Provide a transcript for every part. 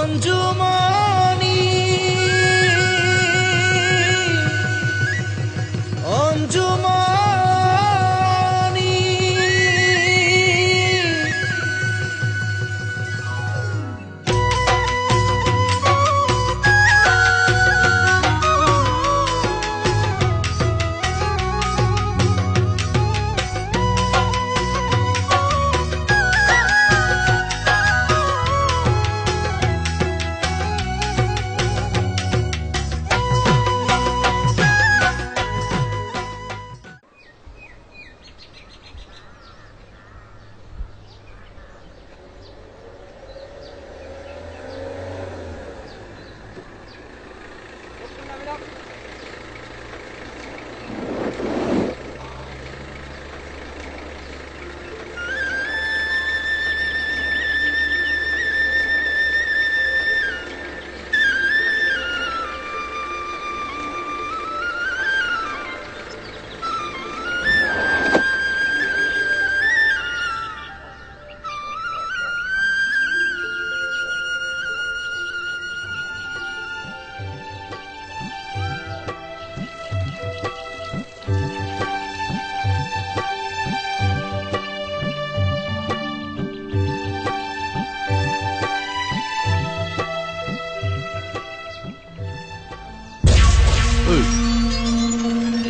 Anjumoni, Anjumoni.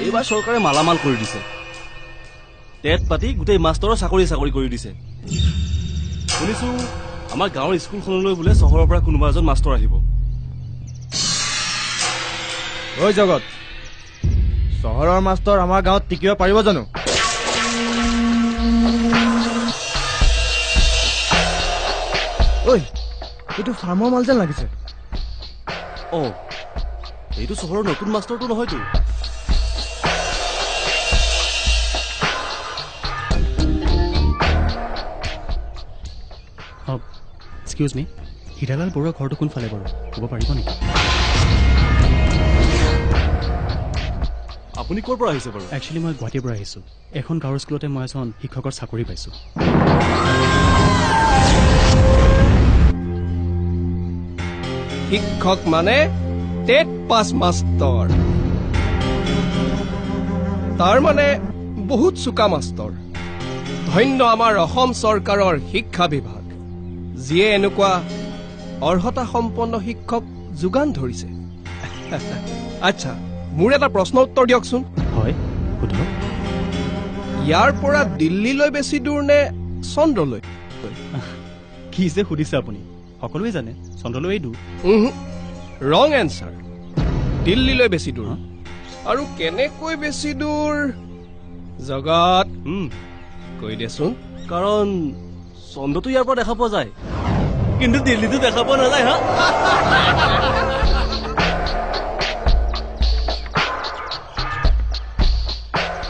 এইবাৰ চৰকাৰে মালামাল কৰি দিছে টেট পাতি গোটেই মাষ্টৰৰ চাকৰি কৰি দিছে শুনিছো আমাৰ গাঁৱৰ স্কুলখনলৈ বোলে চহৰৰ পৰা কোনোবা এজন মাষ্টৰ আহিব ঐ জগত চহৰৰ মাষ্টৰ আমাৰ গাঁৱত টিকিব পাৰিব জানো ঐ এইটো ফাৰ্মৰ মাল যেন লাগিছে এইটো চহৰৰ নতুন মাষ্টৰটো নহয়তো এক্সকিউজ মি হীৰালাল বৰুৱাৰ ঘৰটো কোনফালে বাৰু ক'ব পাৰিব নেকি আপুনি ক'ৰ পৰা আহিছে বাৰু একচুৱেলি মই গুৱাহাটীৰ পৰা আহিছোঁ এখন গাঁৱৰ স্কুলতে মই এজন শিক্ষকৰ চাকৰি পাইছোঁ শিক্ষক মানে টেট পাছ মাষ্টৰ তাৰ মানে বহুত চোকা মাষ্টৰ ধন্য আমাৰ অসম চৰকাৰৰ শিক্ষা বিভাগ যিয়ে এনেকুৱা অৰ্হতা সম্পন্ন শিক্ষক যোগান ধৰিছে আচ্ছা মোৰ এটা প্ৰশ্ন উত্তৰ দিয়কচোন হয় সুধক ইয়াৰ পৰা দিল্লীলৈ বেছি দূৰ নে চন্দ্ৰলৈ কি যে সুধিছে আপুনি সকলোৱে জানে চন্দ্ৰলৈ দূৰ ৰং এনচাৰ দিল্লীলৈ বেছি দূৰ আৰু কেনেকৈ বেছি দূৰ জগত কৈ দেচোন কাৰণ চন্দ্ৰটো ইয়াৰ পৰা দেখা পোৱা যায় কিন্তু দিল্লীটো দেখা পোৱা নাযায় হা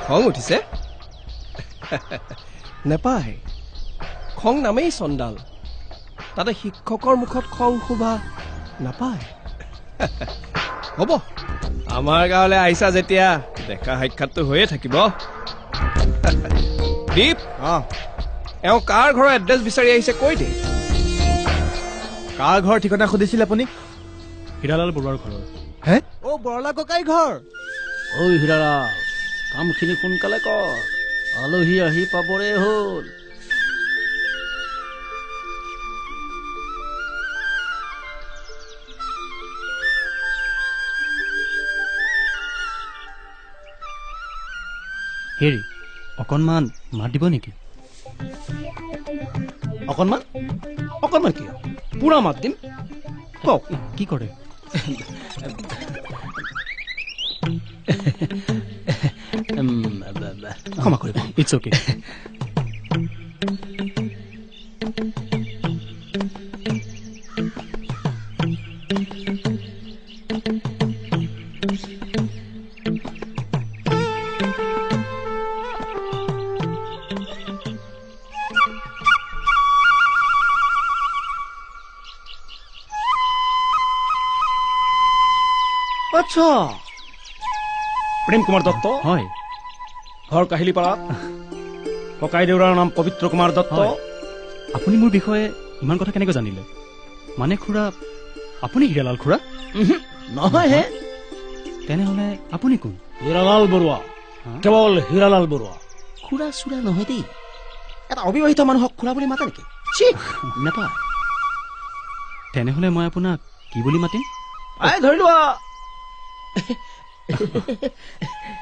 খং উঠিছে নেপায় খং নামেই চন্দাল তাতে শিক্ষকৰ মুখত খং শোভা নাপায় হ'ব আমাৰ গাঁৱলৈ আহিছা যেতিয়া দেখা সাক্ষাৎটো হৈয়ে থাকিব দীপ এওঁ কাৰ ঘৰৰ এড্ৰেছ বিচাৰি আহিছে কৈ দে কাৰ ঘৰ ঠিকনা সুধিছিল আপুনি হীৰালাল বৰুৱাৰ ঘৰৰ হে বৰলা ককাই ঘৰ ঐ হীৰালাল কামখিনি সোনকালে কৰ আলহী আহি পাবৰে হ'ল হেৰি অকণমান মাত দিব নেকি অকণমান অকণমান কিয় পুৰা মাত দিম কওক কি কৰে ক্ষমা কৰিব ইটছ অ'কে আচ্ছা প্ৰেম কুমাৰ দত্ত হয় ঘৰ কাহিলীপাৰাত ককাই দেউৰাৰ নাম পবিত্ৰ কুমাৰ দত্ত আপুনি মোৰ বিষয়ে ইমান কথা কেনেকৈ জানিলে মানে খুৰা আপুনি হীৰালাল খুৰা নহয় হে তেনেহ'লে আপুনি কোন হীৰালাল বৰুৱা কেৱল হীৰালাল বৰুৱা খুৰা চুৰা নহয় দেই এটা অবিবাহিত মানুহক খুৰা বুলি মাতে নেকি নাপায় তেনেহ'লে মই আপোনাক কি বুলি মাতিম ধৰি লোৱা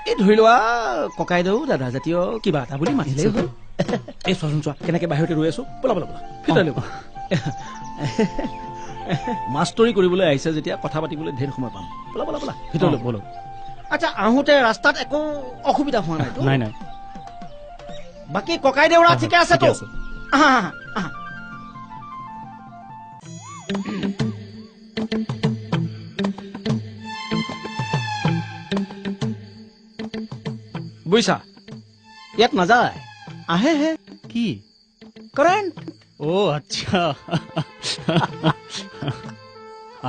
এই ধৰি লোৱা ককাইদেউ দাদা জাতীয় কিবা এটা বুলি মাতিলেই হ'ল এই চোৱাচোন চোৱা কেনেকে বাহিৰতে ৰৈ আছো বলা বলা বলা ভিতৰলৈ বলা মাষ্টৰী কৰিবলৈ আহিছে যেতিয়া কথা পাতিবলৈ ঢেৰ সময় পাম বলা বলা বলা ভিতৰলৈ বলক আচ্ছা আহোঁতে ৰাস্তাত একো অসুবিধা হোৱা নাই নাই বাকী ককাইদেউৰা ঠিকে আছে তো আহা আহা বুজিছা ইয়াত নাযায় আহে কি কাৰেণ্ট আচ্ছা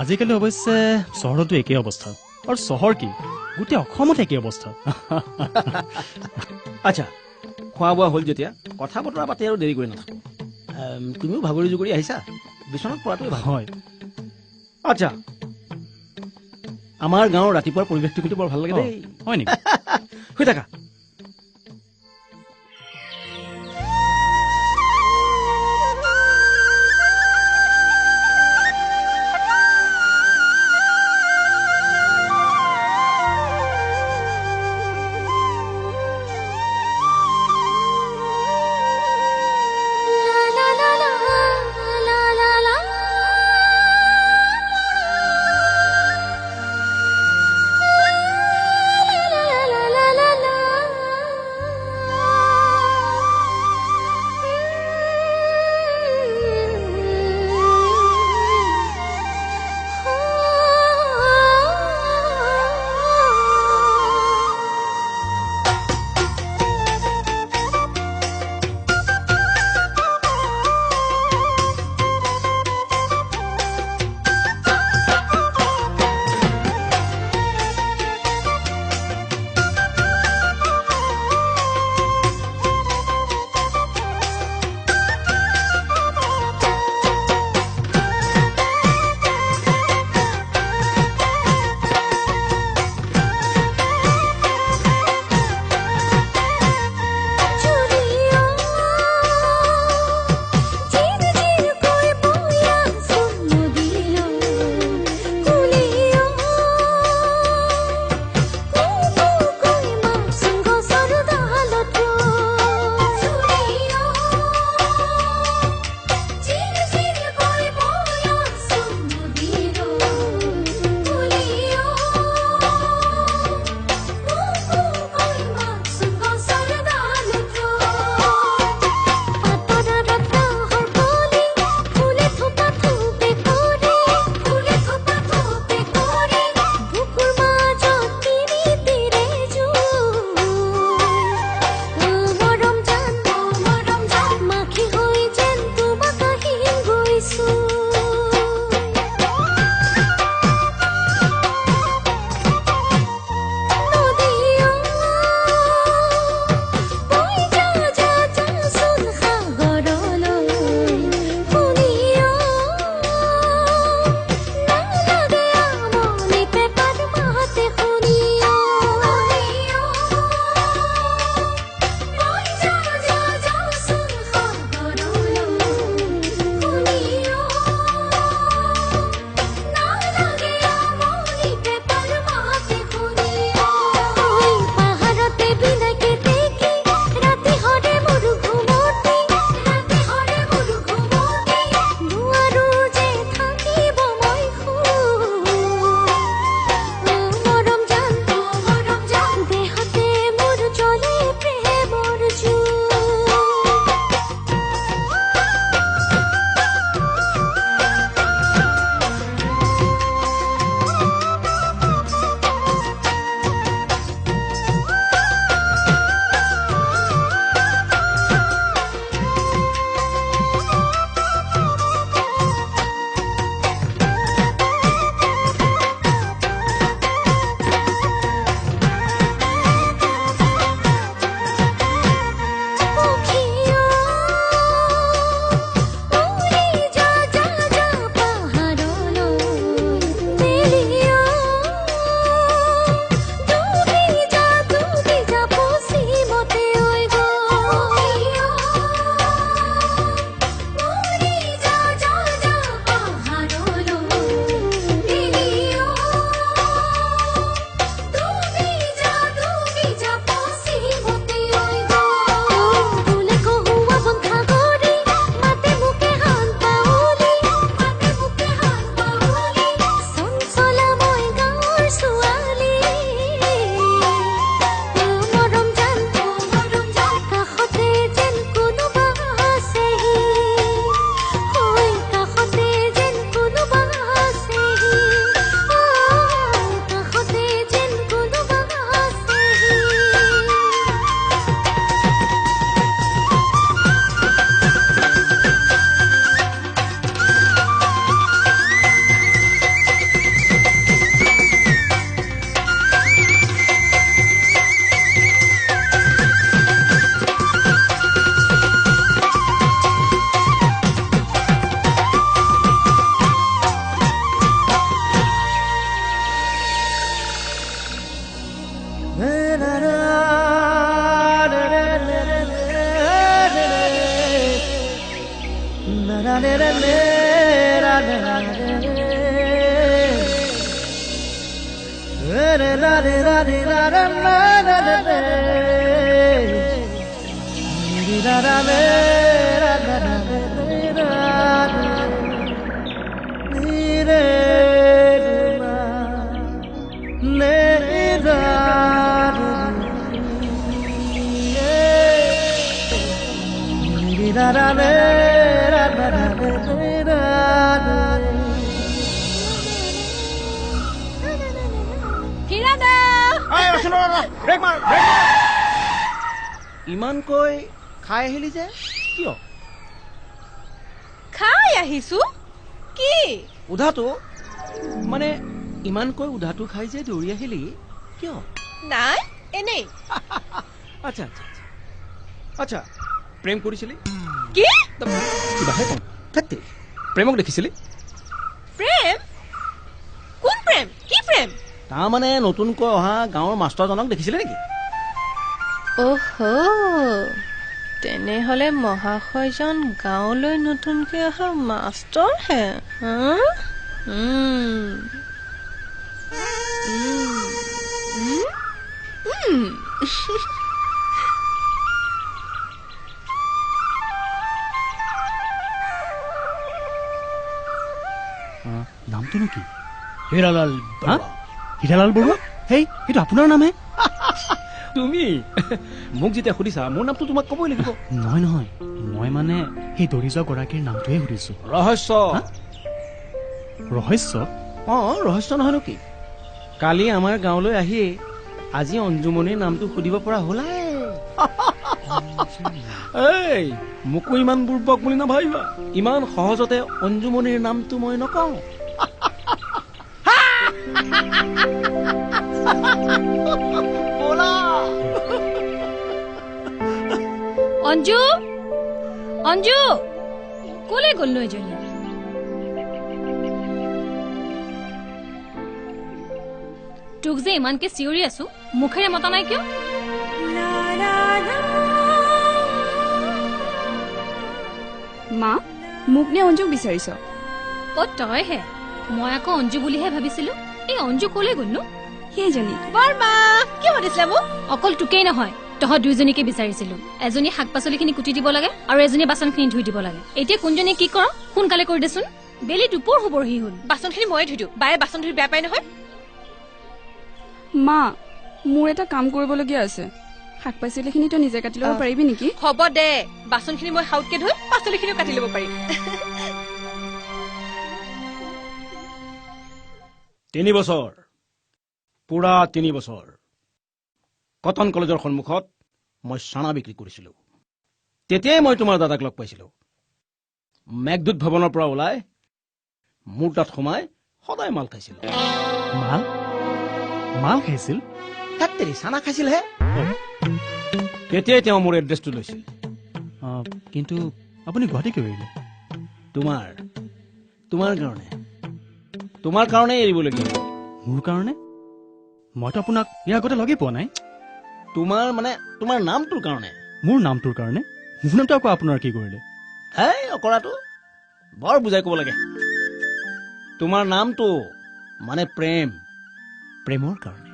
আজিকালি অৱশ্যে চহৰতো একেই অৱস্থা আৰু চহৰ কি গোটেই অসমত একেই অৱস্থা আচ্ছা খোৱা বোৱা হ'ল যেতিয়া কথা বতৰা পাতি আৰু দেৰি কৰি নাথাকো তুমিও ভাগৰি জুগৰি আহিছা বিচনাত পৰাটোৱে ভাল হয় আচ্ছা আমাৰ গাঁৱৰ ৰাতিপুৱাৰ পৰিৱেশটো কিন্তু বৰ ভাল লাগে দেই হয় নেকি শুই থাকা ইমানকৈ খাই আহিলি যে কিয় খাই আহিছো কি উধাটো মানে ইমানকৈ উধাটো খাই যে দৌৰি আহিলি কিয় নাই এনেই আচ্ছা আচ্ছা আচ্ছা প্ৰেম কৰিছিলি কি কিবাহে কম থাকতে প্ৰেমক দেখিছিলি প্ৰেম কোন প্ৰেম কি প্ৰেম তাৰমানে নতুনকৈ অহা গাঁৱৰ মাষ্টৰজনক দেখিছিলে নেকি অহো তেনেহলে মহাশয়জন গাঁৱলৈ নতুনকৈ অহা মাষ্টৰ হে নামটোনো কি হীৰালাল হীৰালাল বৰুৱা হেই সেইটো আপোনাৰ নামহে তুমি মোক যেতিয়া সুধিছা মোৰ নামটো তোমাক ক'বই লাগিব নহয় নহয় মই মানে সেই দৌৰি যোৱা গৰাকীৰ নামটোহে সুধিছো ৰহস্য ৰহস্য ৰহস্য নহয়নো কি কালি আমাৰ গাঁৱলৈ আহি আজি অঞ্জুমনিৰ নামটো সুধিব পৰা হলাই এই মোকো ইমান বুৰ্বক বুলি নাভাবিবা ইমান সহজতে অঞ্জুমনিৰ নামটো মই নকওঁ অঞ্জু অঞ্জু কলে গ'লনো এজনী তোক যে ইমানকে চিঞৰি আছো মুখেৰে মতা নাই কিয় মা মোক নে অঞ্জুক বিচাৰিছ অ তইহে মই আকৌ অঞ্জু বুলিহে ভাবিছিলো এই অঞ্জু কলে গ'লনো সেইজনী বৰমা কি সুধিছিলে মোক অকল তোকেই নহয় তহঁত দুইজনীকে বিচাৰিছিলো এজনী শাক পাচলিখিনি কুটি দিব লাগে আৰু এজনী বাচনখিনি ধুই দিব লাগে এতিয়া কোনজনী কি কৰ সোনকালে কৰি দেচোন বেলি দুপৰ হ'বৰহি হ'ল বাচনখিনি ময়ে ধুই দিওঁ বায়ে বাচন ধুই বেয়া পাই নহয় মা মোৰ এটা কাম কৰিবলগীয়া আছে শাক পাচলিখিনি তই নিজে কাটি ল'ব পাৰিবি নেকি হ'ব দে বাচনখিনি মই হাউতকে ধুই পাচলিখিনিও কাটি ল'ব পাৰিম 3 বছৰ পুৰা 3 বছৰ কটন কলেজৰ সন্মুখত মই চানা বিক্ৰী কৰিছিলো তেতিয়াই মই তোমাৰ দাদাক লগ পাইছিলো মেঘদূত ভৱনৰ পৰা ওলাই মোৰ তাত সোমাই সদায় মাল খাইছিল মাল মাল খাইছিল তাতেৰি চানা খাইছিলহে তেতিয়াই তেওঁ মোৰ এড্ৰেছটো লৈছিল কিন্তু আপুনি গুৱাহাটী কিয় এৰিলে তোমাৰ কাৰণে এৰিবলগীয়া মোৰ কাৰণে মইতো আপোনাক ইয়াৰ আগতে লগেই পোৱা নাই তোমাৰ নামটোৰ কাৰণে মোৰ নামটোৰ কাৰণে মোৰ নামটো আকৌ আপোনাৰ কি কৰিলে হেই অকৰাটো বৰ বুজাই ক'ব লাগে তোমাৰ নামটো মানে প্ৰেমৰ কাৰণে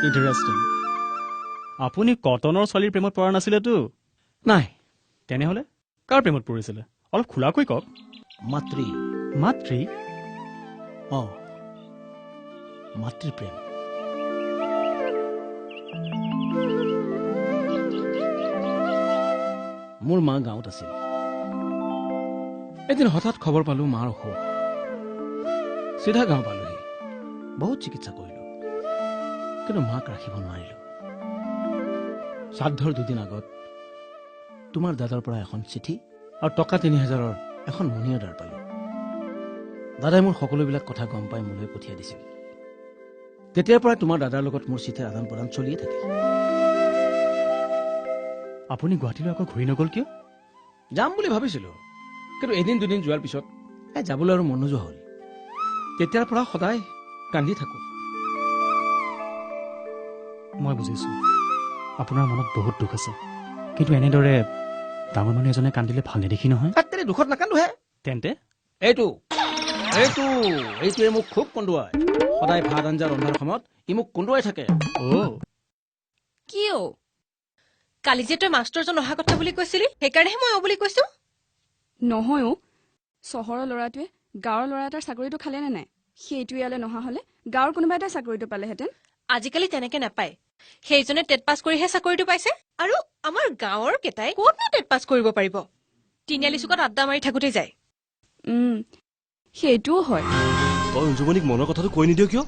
ইণ্টাৰেষ্টিং আপুনি কটনৰ ছোৱালীৰ প্ৰেমত পৰা নাছিলেতো নাই তেনেহলে কাৰ প্ৰেমত পৰিছিলে অলপ খোলাকৈ কওক মাতৃ প্ৰেম মোৰ মা গাঁৱত আছিল এদিন হঠাৎ খবৰ পালো মাৰ অসুখ চিধা গাঁও পালোহি বহুত চিকিৎসা কৰিলো কিন্তু মাক ৰাখিব নোৱাৰিলো শ্ৰাদ্ধৰ 2 দিন আগত তোমাৰ দাদাৰ পৰা এখন চিঠি আৰু টকা 3000ৰ এখন মনি অৰ্ডাৰ পালো দাদাই মোৰ সকলোবিলাক কথা গম পাই মোলৈ পঠিয়াই দিছিল তেতিয়াৰ পৰা তোমাৰ দাদাৰ লগত মোৰ চিঠিৰ আদান প্ৰদান চলিয়ে থাকে আপুনি গুৱাহাটীলৈ আকৌ ঘূৰি নগ'ল কিয় যাম বুলি ভাবিছিলো কিন্তু এদিন 2 দিন যোৱাৰ পিছত যাবলৈ আৰু মন নোযোৱা হ'ল তেতিয়াৰ পৰা সদায় কান্দি থাকো মই বুজিছো আপোনাৰ মনত বহুত দুখ আছে কিন্তু এনেদৰে ডাঙৰ মানুহ এজনে কান্দিলে ভাল নেদেখি নহয় তাতে দুখত নাকান্দোহে তেন্তে এইটোৱে মোক খুব কন্দুৱাই সদায় ভাত আঞ্জা ৰন্ধাৰ সময়ত ই মোক কন্দুৱাই থাকে। কিয় কালি যে তই মাষ্টৰজন অহা কথা বুলি কৈছিলি সেইকাৰণেহে মই বুলি কৈছো। নহয় অ' চহৰৰ ল'ৰাটোৱে গাঁৱৰ ল'ৰা এটাৰ চাকৰিটো খালে নে নাই? সেইটো ইয়ালৈ নহা হলে গাঁৱৰ কোনোবা এটা চাকৰিটো পালেহেঁতেন। আজিকালি তেনেকে নাপায়। সেইজনে টেট পাছ কৰিহে চাকৰিটো পাইছে। আৰু আমাৰ গাঁৱৰ কেইটাই ক'তনো টেট পাছ কৰিব পাৰিব? তিনিআলি চুকত আড্ডা মাৰি থাকোঁতে যায়। সেইটোও হয়। তই অঞ্জুমণিক মনৰ কথাটো কৈ নিদিয় কিয়?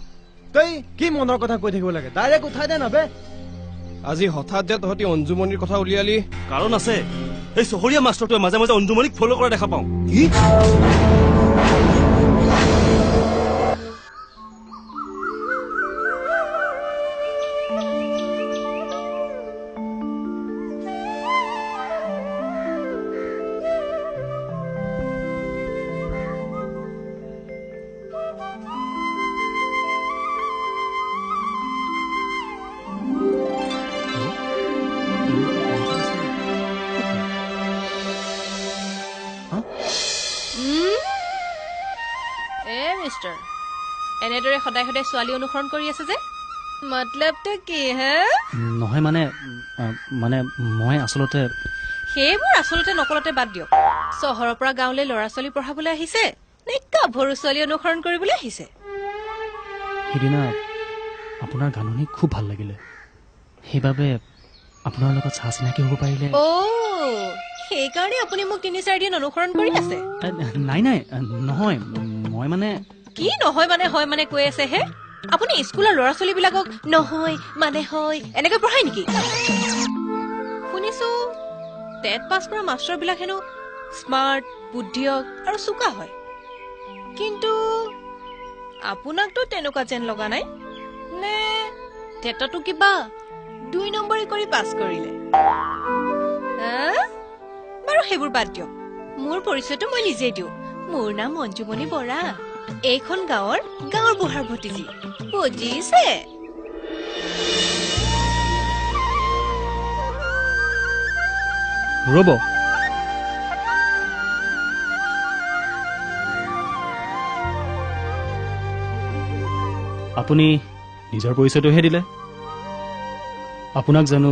তই কি মনৰ কথা কৈ থাকিব লাগে? ডাইৰেক্ট উঠাই দে না বে। আজি হঠাৎ যে তহঁতি অঞ্জুমণিৰ কথা উলিয়ালি। কাৰণ আছে। এই চহৰীয়া মাষ্টৰটোৱে মাজে মাজে অঞ্জুমণিক ফ'ল' কৰা দেখা পাওঁ। কি? মিষ্টাৰ এনেদৰে সদায় সদায় ছোৱালী অনুসৰণ কৰি আছে যে মতলবটো কি হে? নহয় মানে মই আচলতে সেইবোৰ আচলতে নকলতে বাদ দিয়ক। চহৰৰ পৰা গাঁৱলৈ ল'ৰা ছোৱালী পঢ়াবলৈ আহিছে নে গাভৰু ছোৱালী অনুসৰণ কৰিবলৈ আহিছে? সিদিনা আপোনাৰ গান শুনি খুব ভাল লাগিলে, সেইবাবে আপোনাৰ লগত চাহ চিনাকি হ'ব পাৰিলে। সেইকাৰণে আপুনি মোক ৩-৪ দিন অনুসৰণ কৰি আছে? নাই নহয়, মই মানে কি নহয় মানে হয় মানে কৈ আছে হে? আপুনি স্কুলৰ ল'ৰা ছোৱালীবিলাকক নহয় মানে হয় এনেকৈ পঢ়ায় নেকি? শুনিছো টেট পাছ কৰা মাষ্টৰবিলাক হেনো স্মাৰ্ট, বুদ্ধিয়ক আৰু চোকা হয়। কিন্তু আপোনাকতো তেনেকুৱা যেন লগা নাই। নে টেটতো কিবা 2 নম্বৰী কৰি পাছ কৰিলে? বাৰু সেইবোৰ বাদ দিয়ক। মোৰ পৰিচয়টো মই নিজেই দিওঁ। মোৰ নাম অঞ্জুমণি বৰা। এইখন গাঁৱৰ বুঢ়াৰ ভতিজী। বুজিছে? ৰ'ব, আপুনি নিজৰ পৰিচয়টোহে দিলে। আপোনাক জানো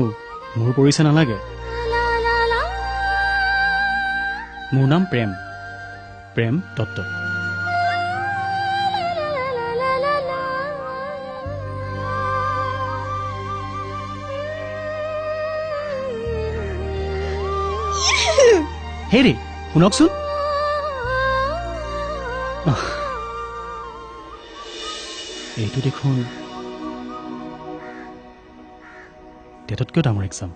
মোৰ পৰিচয় নালাগে? মোৰ নাম প্ৰেম দত্ত। হেৰি শুনকচোন, এইটো দেখোন টেটতকৈও ডাঙৰ এক্সাম।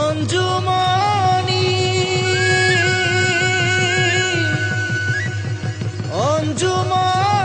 অঞ্জুমনি অঞ্জুমনি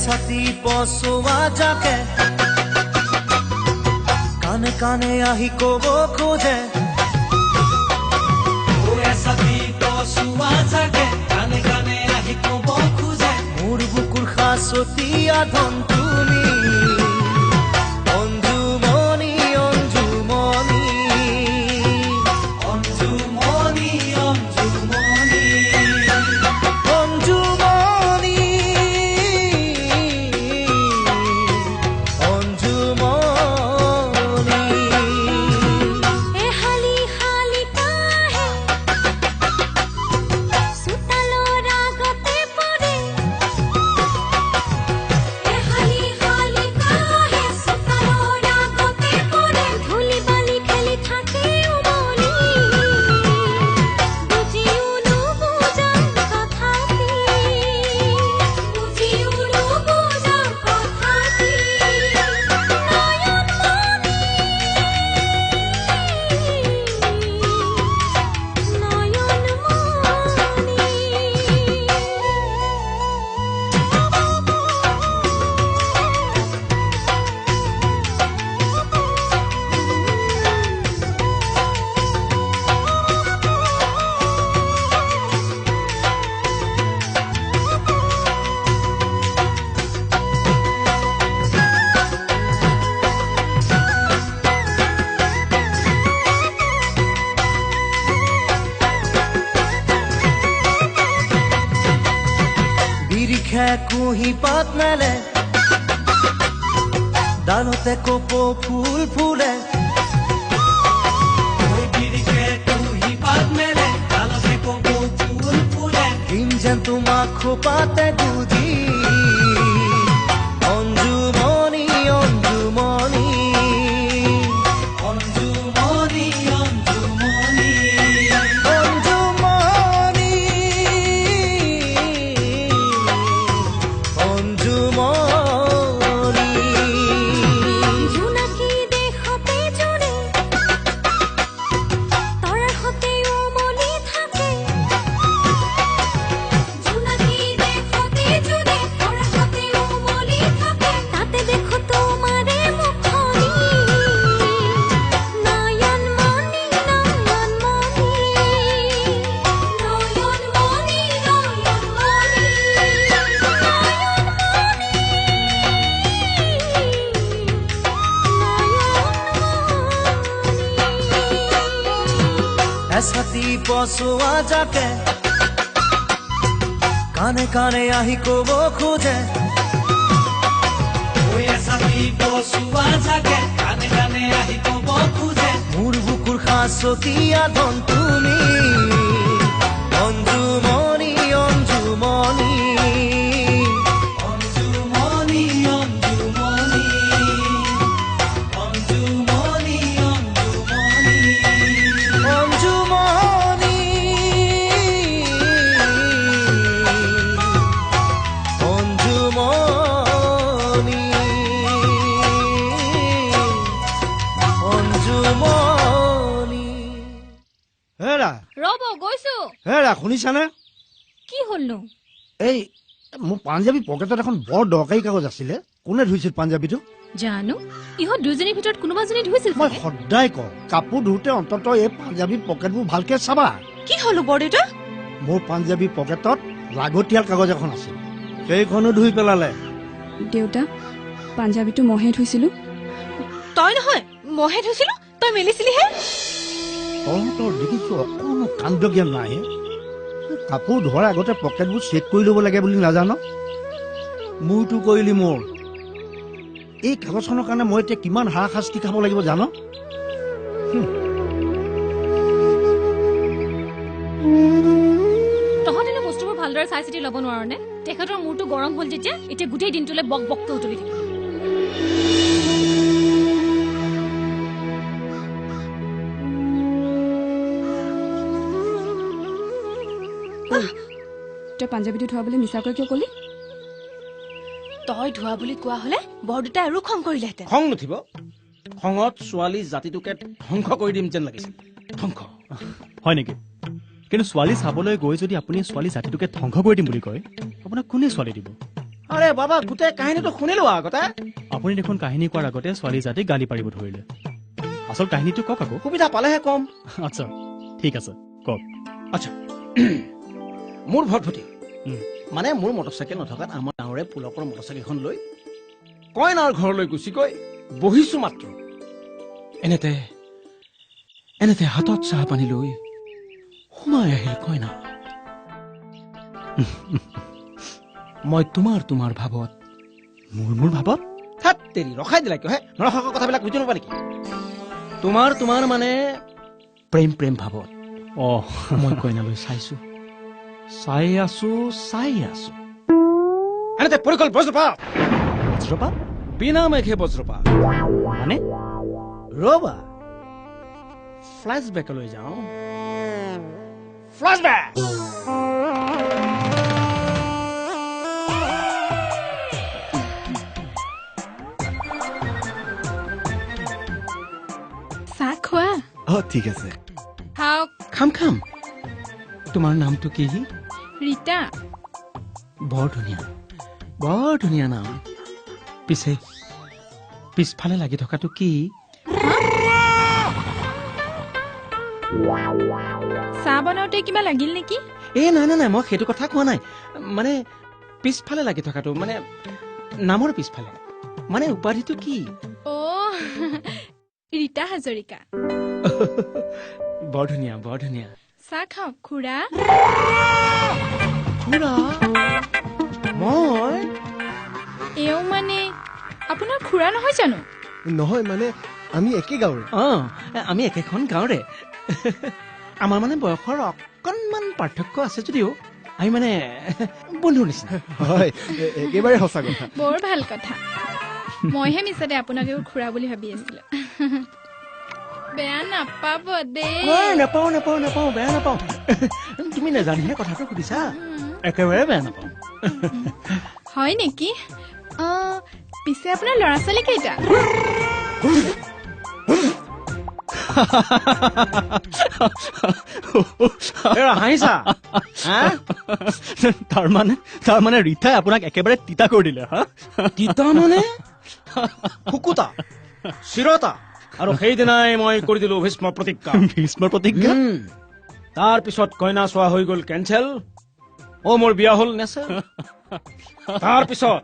ছাতি পচোৱা যাকে কানে কানে আহি কব খোজে। ছাতি পচোৱা যাকে কানে কানে আহি কব খোজে। মোৰ বুকুৰ সাঁচতীয়া ধন তুমি অঞ্জুমনি অঞ্জুমনি অঞ্জুমনি অঞ্জুমনি অঞ্জুমনি কুঁহি পাত মেলে ডালতে কপৌ ফুল ফুলে কুঁহি পাত মেলে ডালতে কপৌ ফুল ফুলে দিন যেন তোমাক খোপাতে গুজি অঞ্জুমণি অঞ্জুমণি অঞ্জুমণি অঞ্জুমণি অঞ্জুমণি অঞ্জুমণি জোনাকী দেশতে জোৰে তৰাৰ সতে উমলি থাকে জোনাকী দেশতে জোৰে তৰাৰ সতে উমলি থাকে তাতে দেখো তোমাৰে মুখনি নয়নমণি নয়নমণি নয়নমণি এছাতি পচোৱা যাকে কাণে কাণে আহি কব খোজে এছাতি পচোৱা যাকে কাণে কাণে আহি কব খোজে মোৰ বুকুৰ সাঁচতীয়া ধন তুমি অঞ্জুমণি অঞ্জুমণি অঞ্জুমণি অঞ্জুমণি অঞ্জুমণি অঞ্জুমণি অঞ্জুমণি অঞ্জুমণি অঞ্জুমণি হেৰা ৰ'ব গৈছো হেৰা শুনিছানে কি হ'লনো এই মোৰ পাঞ্জাবী পকেটত এখন বৰ দৰকাৰী কাগজ আছিলে কোনে ধুইছিল পাঞ্জাবীটো জানো ইহঁত দুজনীৰ ভিতৰত কোনোবাজনী ধুইছিল মই চাগে। সদায় কওঁ কাপোৰ ধুওঁতে অন্ততঃ এই পাঞ্জাবী পকেটবোৰ ভালকে চাবা কি হলো বৰদেউতা মোৰ পাঞ্জাবী পকেটত লাগতিয়াল কাগজ এখন আছিল সেইখনো ধুই পেলালে দেউতা পাঞ্জাবীটো মহে ধুইছিলোঁ তই নহয় মহে ধুইছিলো তই মেলিছিলিহে তহঁতৰ দেখিছো অকণো কাণ্ড জ্ঞান নাই কাপোৰ ধোৱাৰ আগতে পকেটবোৰ চেক কৰি ল'ব লাগে বুলি নাজানো মোৰতো কৰিলি মোৰ এই কাগজখনৰ কাৰণে মই এতিয়া কিমান হাৰাশাস্তি খাব লাগিব জানো তহঁতেনো বস্তুবোৰ ভালদৰে চাই চিতি ল'ব নোৱাৰ নে তেখেতৰ মূৰটো গৰম হ'ল যেতিয়া এতিয়া গোটেই দিনটোলৈ বক বককৈ উতলি থাকিব তই পাঞ্জাবীটো ধোৱাবলৈ মিছাকৈ কিয় ক'লি তই ধোৱা বুলি কোৱা হলে বৰদেউতাই আৰু খং কৰিলেহেঁতেন খং নুঠিব খঙত ছোৱালী জাতিটোকে ধ্বংস কৰি দিম যেন লাগিছিল ধ্বংস হয় নেকি কিন্তু ছোৱালী চাবলৈ গৈ যদি আপুনি ছোৱালী জাতিটোকে ধ্বংস কৰি দিম বুলি কয় আপোনাক কোনে ছোৱালী দিব আৰে বাবা গোটেই কাহিনীটো শুনিলো আগতে আপুনি দেখোন কাহিনী কোৱাৰ আগতে ছোৱালী জাতিক গালি পাৰিব ধৰিলে আচল কাহিনীটো কওক আকৌ সুবিধা পালেহে কম আচ্ছা ঠিক আছে কওক আচ্ছা মোৰ ভটভটি মানে মোৰ মটৰচাইকেল নথকাত আমাৰ গাঁৱৰে পুলকৰ মটৰচাইকেলখন লৈ কইনাৰ ঘৰলৈ গুচি গৈ বহিছো মাত্ৰ এনেতে হাতত চাহ পানী লৈ সোমাই আহিল কইনা মই তোমাৰ ভাৱত মোৰ ভাৱত হাত তেৰি ৰখাই দিলা কিয় হে নৰখাকৈ কথাবিলাক বুজি নাপা নেকি তোমাৰ মানে প্ৰেম ভাৱত মই কইনালৈ চাই আছো এনেতে পৰিকল বজ্ৰপাত বজ্ৰপাত বিনা মেঘে বজ্ৰপাত মানে ৰবা ফ্লেশ্ববেকলৈ যাওঁ ফ্লেশ্ববেক চাহ খোৱা ঠিক আছে খাওক খাম তোমাৰ নামটো কি ৰীতা বৰ ধুনীয়া নাম পিছফালে লাগি থকাটো কি চাহ বনাওঁতে কিবা লাগিল নেকি নাই মই সেইটো কথা কোৱা নাই মানে পিছফালে লাগি থকাটো মানে নামৰ পিছফালে মানে উপাধিটো কি ৰীতা হাজৰিকা বৰ ধুনীয়া চাহ খাওক খুৰা মই এও মানে আপোনাৰ খুৰা নহয় জানো? নহয় মানে আমি একে গাঁৱৰে। আমি একেখন গাঁৱৰে আমাৰ মানে বয়সৰ অকণমান পাৰ্থক্য আছে যদিও আমি মানে বন্ধুৰ নিচিনা। হয় একেবাৰে সঁচা কথা। বৰ ভাল কথা। মইহে মিছাতে আপোনাক এও খুৰা বুলি ভাবি আছিলো। বেয়া নাপাব দেই। নাপাওঁ নাপাওঁ নাপাওঁ বেয়া নাপাওঁ। তুমি নাজানিহে কথাটো সুধিছা, একেবাৰে বেয়া নাপাওঁ। হয় নেকি? পিছে আপোনাৰ ল'ৰা ছোৱালী কেইটা? হাঁহিছা? তাৰমানে ৰীতাই আপোনাক একেবাৰে তিতা কৰি দিলে। হা তিতা মানে শুকুতা চিৰতা। আৰু সেইদিনাই মই কৰি দিলো ভীষ্ম প্ৰতিজ্ঞা। ভীষ্ম প্ৰতিজ্ঞা? তাৰ পিছত কইনা চোৱা হৈ গল কেঞ্চেল। মোৰ বিয়া হল নেছে। তাৰ পিছত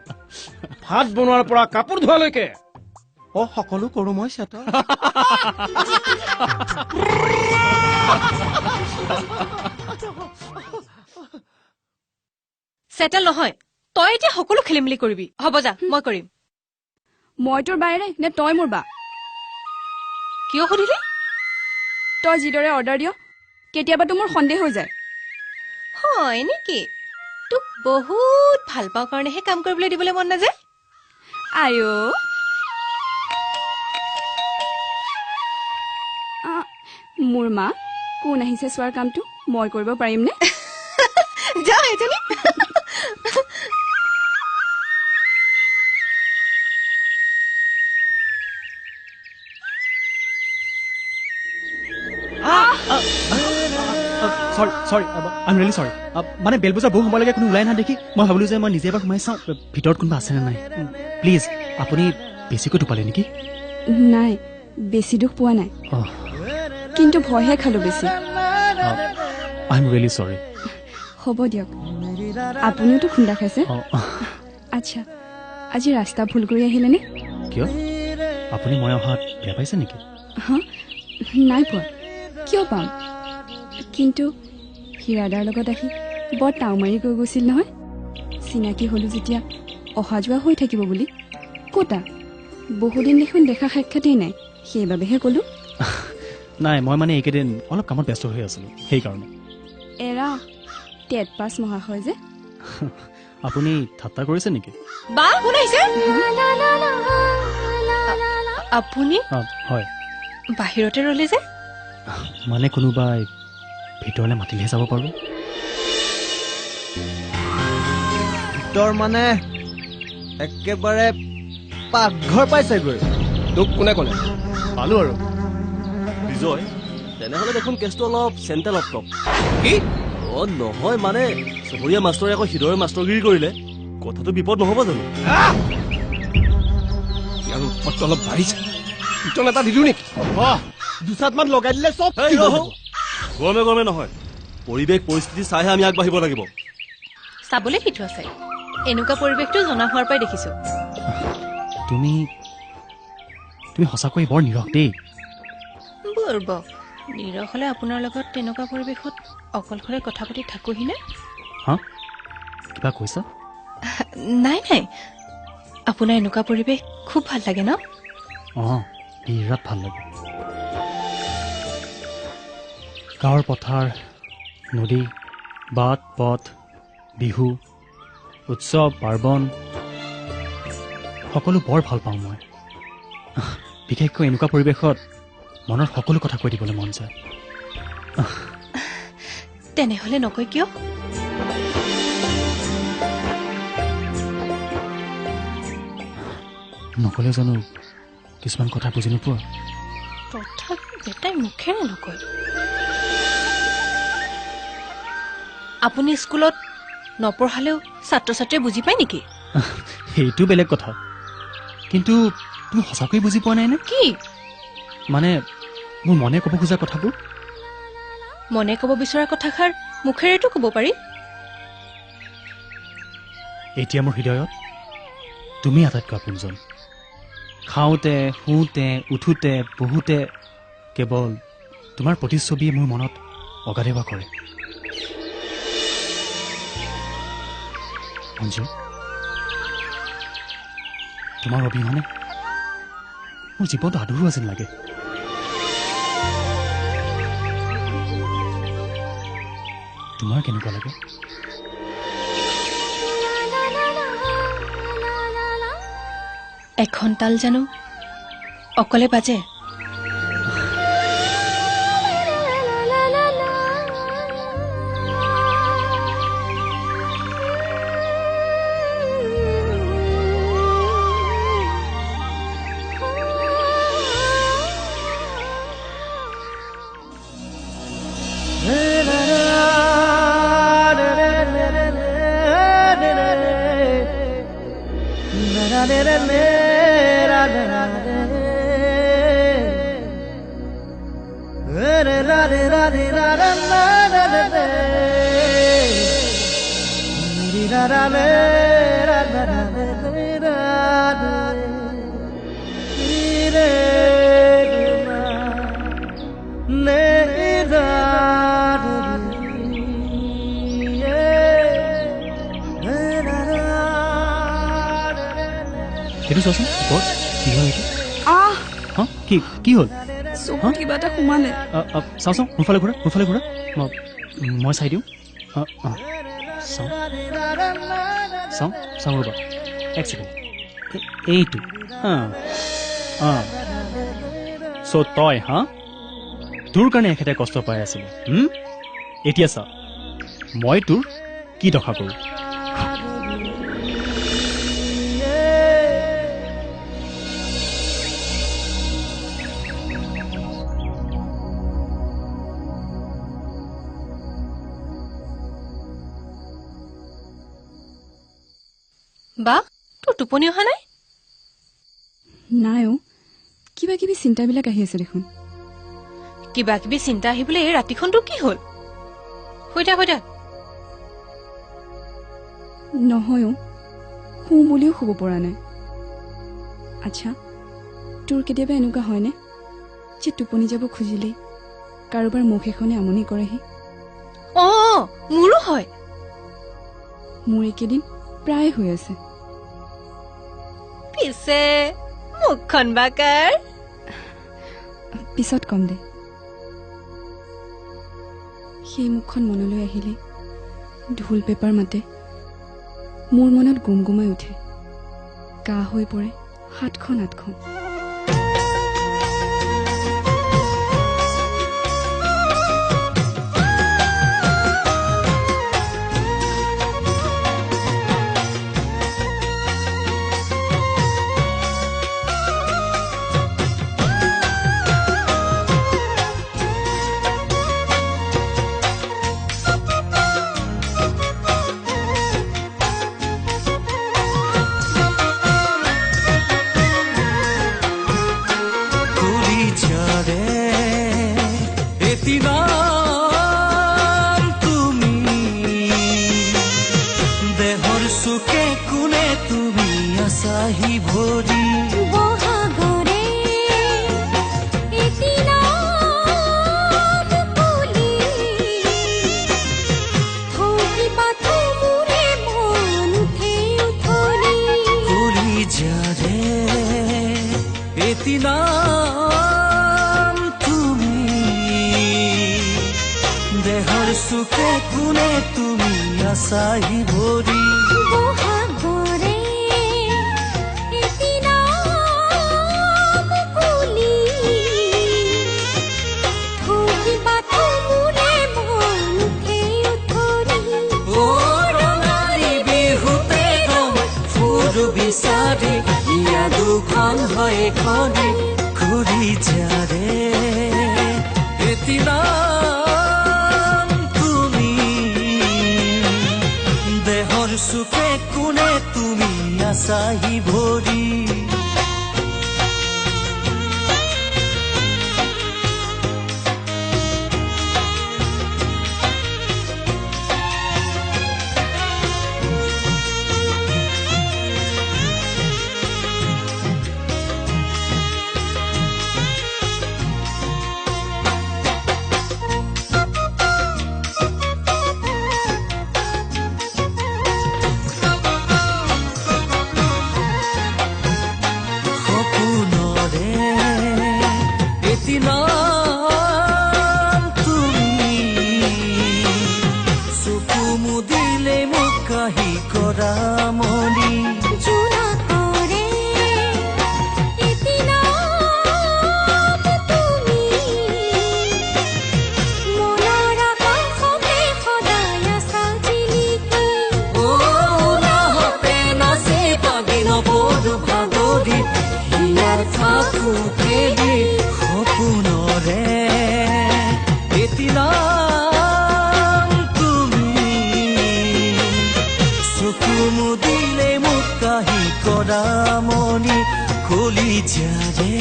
ভাত বনোৱাৰ পৰা কাপোৰ ধোৱালৈকে সকলো কৰো মই চেতা। চেটেল নহয়, তই এতিয়া সকলো খেলি মেলি কৰিবি। হ'ব যা, মই কৰিম। মই তোৰ বায়েৰে নে তই মোৰ বা? কিয় সুধিলি? তই যিদৰে অৰ্ডাৰ দিয় কেতিয়াবাতো মোৰ সন্দেহ হৈ যায়। হয় নেকি? তোক বহুত ভাল পাওঁ কাৰণেহে কাম কৰিবলৈ দিবলৈ মন নাযায়। আয়ো মোৰ মা কোন আহিছে চোৱাৰ কামটো মই কৰিব পাৰিমনে? যা এজনী। চৰি আই এম ৰিয়েলি চৰি। মানে বেল বজাৰ বহু সময়লৈকে কোনো ওলাই দেখি মই ভাবিলো যে মই নিজে এবাৰ সোমাই চাওঁ ভিতৰত কোনোবা আছেনে নাই। প্লিজ আপুনি বেছিকৈ টোপালে নেকি? নাই বেছি দুখ পোৱা নাই, কিন্তু ভয়হে খালো বেছি। আই এম ৰিয়েলি চৰি। হ'ব দিয়ক, আপুনিওতো খুন্দা খাইছে। আচ্ছা আজি ৰাস্তা ভুল কৰি আহিলেনে? কিয় আপুনি মই অহাত বেয়া পাইছে নেকি? নাই পোৱা, কিয় পাম? কিন্তু হীৰাদাৰ লগত আহি বৰ টাও মাৰি গৈ গৈছিল নহয়। চিনাকি হলো যেতিয়া অহা যোৱা হৈ থাকিব বুলি। কতা বহুদিন দেখোন দেখা সাক্ষাতেই নাই, সেইবাবেহে কলো। নাই মই মানে এইকেইদিন অলপ কামত ব্যস্ত হৈ আছিলো সেইকাৰণে। এৰা টেট পাছ মহাশয় যে। আপুনি ঠাট্টা কৰিছে নেকি? বা কোন আহিছে? আপুনি? হয় বাহিৰতে ৰলে যে? মানে কোনোবাই ভিতৰলৈ মাতিলেহে যাব পাৰো। ভিতৰ মানে একেবাৰে পাকঘৰ পাইছেগৈ। তোক কোনে ক'লে? পালো আৰু বিজয়। তেনেহলে দেখোন কেছটো অলপ চেণ্ট্ৰেল অফ টপ। কি? নহয় মানে চহৰীয়া মাষ্টৰে আকৌ হৃদয়ৰ মাষ্টৰগিৰি কৰিলে কথাটো বিপদ নহব জানো? ইয়াৰ উৎপত্তি অলপ বাঢ়িছে। পিটন এটা দিলো নেকি? দুচাটমান লগাই দিলে চব গৰমে গৰমে নহয়, পৰিৱেশ পৰিস্থিতি চাইহে আমি আগবাঢ়িব লাগিব। চাবলৈ কিটো আছে? এনেকুৱা পৰিৱেশটো জনা হোৱাৰ পৰাই দেখিছো। তুমি সঁচাকৈ বৰ নিৰস দেই। বুৰ্বক নিৰস হলে আপোনাৰ লগত তেনেকুৱা পৰিৱেশত অকলশৰে কথা পাতি থাকোহি নে? কিবা কৈছা? নাই আপোনাৰ এনেকুৱা পৰিৱেশ খুব ভাল লাগে ন? বিৰাট ভাল লাগে। গাঁৱৰ পথাৰ, নদী, বাট পথ, বিহু, উৎসৱ পাৰ্বণ সকলো বৰ ভাল পাওঁ মই। বিশেষকৈ এনেকুৱা পৰিৱেশত মনৰ সকলো কথা কৈ দিবলৈ মন যায়। তেনেহলে নকয় কিয়? নকলে জানো কিছুমান কথা বুজি নোপোৱা? তথাপি বেটাই মুখেৰে নকয়। আপুনি স্কুলত নপঢ়ালেও ছাত্ৰ ছাত্ৰীয়ে বুজি পায় নেকি? সেইটো বেলেগ কথা, কিন্তু তুমি সঁচাকৈয়ে বুজি পোৱা নাই নে? কি মানে মোৰ মনে ক'ব খোজা কথাবোৰ? মনে ক'ব বিচৰা কথাষাৰ মুখেৰেতো ক'ব পাৰি। এতিয়া মোৰ হৃদয়ত তুমি আটাইতকৈ আপোনজন। খাওঁতে শুওঁতে উঠোতে বহোতে কেৱল তোমাৰ প্ৰতিচ্ছবিয়ে মোৰ মনত অগাধেৱা কৰে। অঞ্জু তোমাৰ অবিহনে মোৰ জীৱনটো আধৰুৱা যেন লাগে। তোমাৰ কেনেকুৱা লাগে? এখন তাল জানো অকলে বাজে? এইটো চোৱাচোন ওপৰত কি হয় এইটো? হা কি হ'ল? কিবা এটা সোমালে। চাওঁচোন মোৰফালে ঘূৰা মই চাই দিওঁ। চাওঁ ৰ'বা এক ছেকেণ্ড। এইটো চ' তই তোৰ কাৰণে এখেতে কষ্ট পাই আছিলে। এতিয়া চা মই তোৰ কি দখা কৰোঁ। বা তোৰ টোপনি অহা নাই? নাই কিবা কিবি চিন্তাবিলাক আহি আছে দেখোন। কিবা কিবি চিন্তা আহিবলৈ এই ৰাতিখন তোৰ কি হ'ল? শুই থাক নহয় শুওঁ বুলিও শুব পৰা নাই। আচ্ছা তোৰ কেতিয়াবা এনেকুৱা হয়নে যে টোপনি যাব খুজিলেই কাৰোবাৰ মুখ এখনে আমনি কৰেহি? মোৰো হয়। মোৰ এইকেইদিন প্ৰায় হৈ আছে। পিছে মুখখন বাকাৰ পিছত কম দে। সেই মুখখন মনলৈ আহিলে ঢোল পেপাৰ মাতে, মোৰ মনত গুমগুমাই উঠে, কাহ হৈ পৰে হাতখন আঠখন। সুখে কোনে তুমি আছাহি ভৰি বহাগৰে এদিনা মুকলি থকিবা তোৰে মনতে উঠৰি ও ৰঙালী বিহুতে ফুল বিচাৰি ইয়া দুখন হয় খনি ঘূৰি যাৰে এদিনা সুখে কোনে তুমি আছাহি ভৰি ভৰি হিয়াৰ থাকো খেলি সপোনৰে এদিনা তুমি চকু মুদিলে মোক কাহি কৰা মনি কলিজাৰে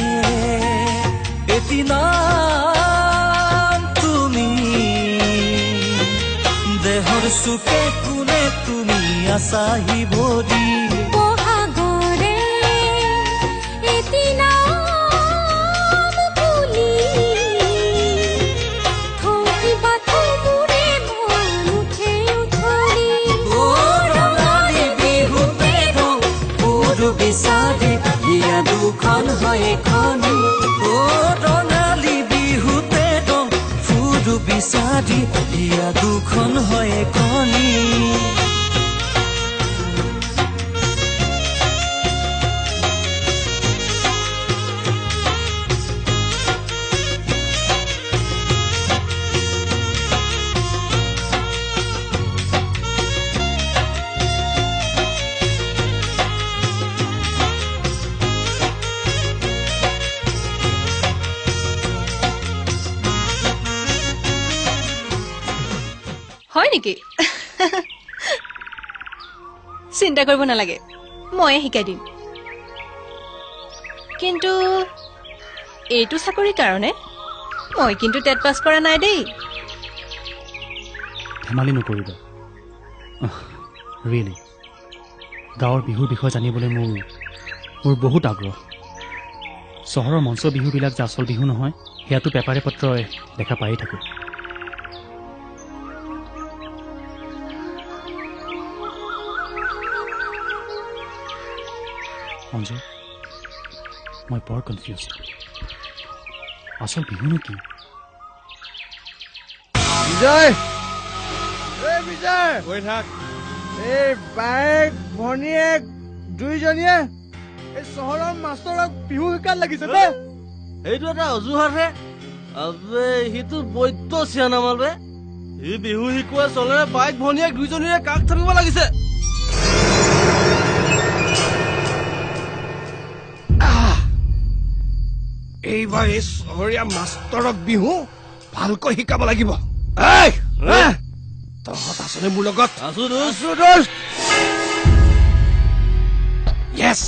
এদিনা তুমি দেহৰ চুকে কোনে তুমি আছাহি ভৰি বহাগৰে এদিনা মুকলি থকিবা থমুৰে মন উঠে উঠলি অ ৰঙালী বিহুতে ফুৰু বিচাৰি ইয়া দুখন হয় এখনি অ ৰঙালী বিহুতে ফুৰু বিচাৰি ইয়া দুখন হয় এখনি হয় নেকি চিন্তা কৰিব নালাগে ময়ে শিকাই দিম কিন্তু এইটো চাকৰিৰ কাৰণে মই কিন্তু টেট পাছ কৰা নাই দেই ধেমালি নকৰিবা ৰিয়েলি গাঁৱৰ বিহুৰ বিষয়ে জানিবলৈ মোৰ বহুত আগ্ৰহ চহৰৰ মঞ্চ বিহুবিলাক যে আচল বিহু নহয় সেয়াতো পেপাৰে পত্ৰই দেখা পায়েই থাকোঁ অঞ্জু মই বৰ কনফিউজ আচল বিহুনো কি বিজয় বিজয় গৈ থাক এই বাইক ভনীয়েক দুইজনীয়ে এই চহৰৰ মাষ্টৰক বিহু শিকাত লাগিছে দে এইটো এটা অজুহাতহে আবে সিটো বৈদ্য চিয়ানা মালবে সি বিহু শিকোৱা চলেৰে বাইক ভনীয়েক দুইজনীৰে কাষ থাকিব লাগিছে এইবাৰ এই চহৰীয়া মাষ্টৰক বিহু ভালকৈ শিকাব লাগিব তহঁত আছনে মোৰ লগত আছো য়েছ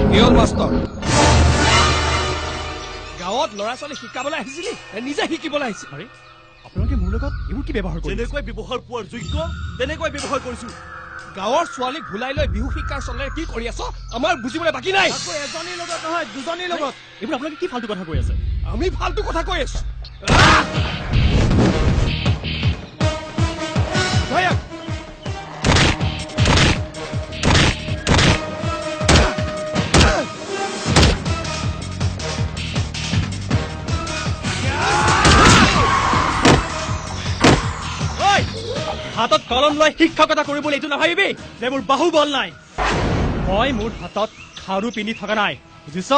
কি হ'ল মাষ্টৰ গাঁৱত ল'ৰা ছোৱালী শিকাবলৈ আহিছিলি নিজে শিকিবলৈ আহিছিল আৰে আপোনালোকে মোৰ লগত এইবোৰ কি ব্যৱহাৰ কৰিছে যেনেকৈ ব্যৱহাৰ পোৱাৰ যোগ্য তেনেকৈ ব্যৱহাৰ কৰিছো গাঁৱৰ ছোৱালীক ভুলাই লৈ বিহু শিকাৰ চলেৰে কি কৰি আছ আমাৰ বুজিবলৈ বাকী নাই এজনীৰ লগত নহয় দুজনীৰ লগত এইবোৰ আপোনালোকে কি ফাল্টু কথা কৈ আছে আমি ফাল্টু কথা কৈ আছো হাতত কলম লৈ শিক্ষকতা কৰিবলৈ এইটো নাভাবিবি যে মোৰ বাহুবল নাই মই মোৰ হাতত খাৰু পিন্ধি থকা নাই বুজিছ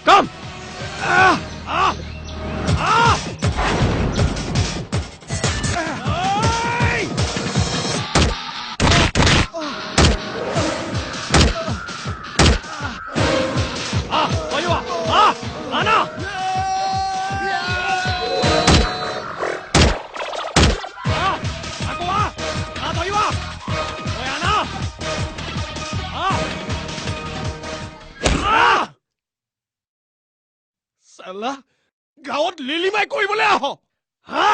কম আনা চালা গাঁৱত লিলিমাই কৰিবলৈ আহ হা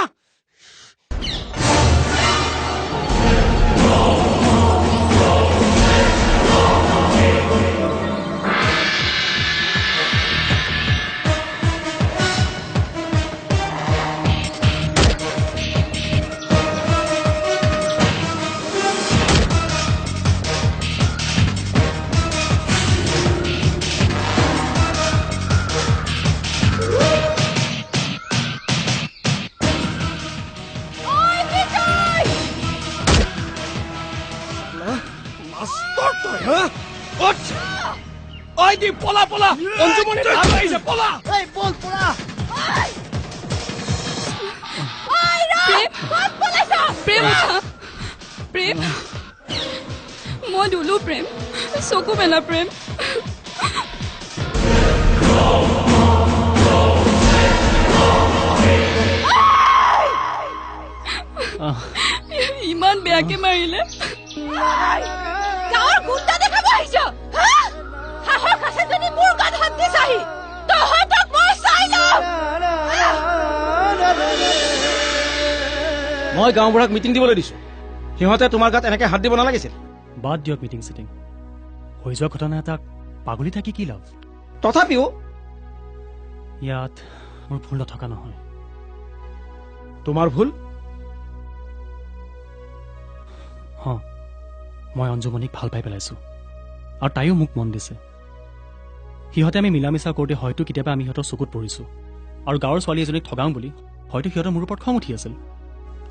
ঐ দি পলা পলা অঞ্জুমণি ধান আহিছে পলা এই বল পলা প্ৰেম প্ৰেম মই দুলো প্ৰেম চকু মেলা প্ৰেম ইমান বেয়াকে মাৰিলে গাঁৱৰ গুণ্ডা দেখাব আহিছ হাঁহৰ কাছে যদি মোৰ গাত হাত দিছাহি তহঁতক মই চাই যাম মই গাঁওবুঢ়াক মিটিং দিবলৈ দিছো সিহঁতে তোমাৰ গাত এনেকে হাত দিব নালাগিছিল বাদ দিয়ক মিটিং চিটিং হৈ যোৱা ঘটনা এটাক পাগলি থাকি কি লাভ তথাপিও ইয়াত মোৰ ভুল নথকা নহয় তোমাৰ ভুল মই অঞ্জুমণিক ভাল পাই পেলাইছো আৰু তাইও মোক মন দিছে সিহঁতে আমি মিলা মিছা কৰোঁতে হয়তো কেতিয়াবা আমি সিহঁতৰ চকুত পৰিছো আৰু গাঁৱৰ ছোৱালী এজনীক ঠগাওঁ বুলি হয়তো সিহঁতৰ মোৰ ওপৰত খং উঠি আছিল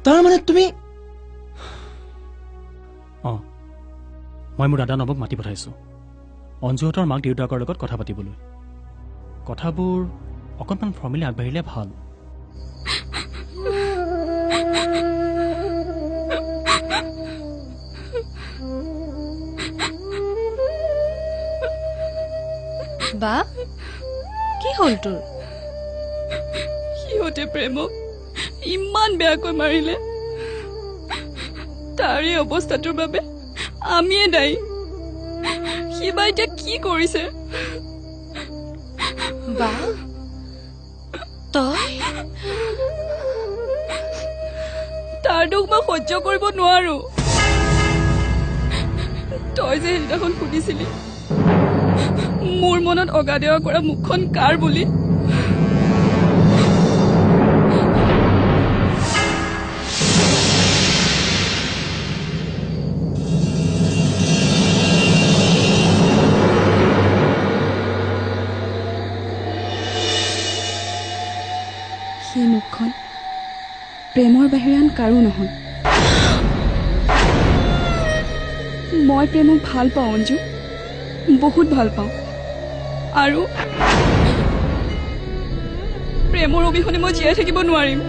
তাৰমানে তুমি মই মোৰ দাদা নৱক মাতি পঠাইছো অঞ্জুহঁতৰ মাক দেউতাকৰ লগত কথা পাতিবলৈ কথাবোৰ অকণমান ফৰ্মেলি আগবাঢ়িলে ভাল বা কি হ'ল তোৰ সিহঁতে প্ৰেমক ইমান বেয়াকৈ মাৰিলে তাৰে অৱস্থাটোৰ বাবে আমিয়ে দায়ী সিবা এতিয়া কি কৰিছে বা তই তাৰ দুখ মই সহ্য কৰিব নোৱাৰো তই যে সেইদিনাখন সুধিছিলি মোৰ মনত অগাদেৱা কৰা মুখখন কাৰ বুলি সেই মুখখন প্ৰেমৰ বাহিৰে আন কাৰো নহয় মই প্ৰেমক ভাল পাওঁ অঞ্জু বহুত ভাল পাওঁ আৰু প্ৰেমৰ অবিহনে মই জীয়াই থাকিব নোৱাৰিম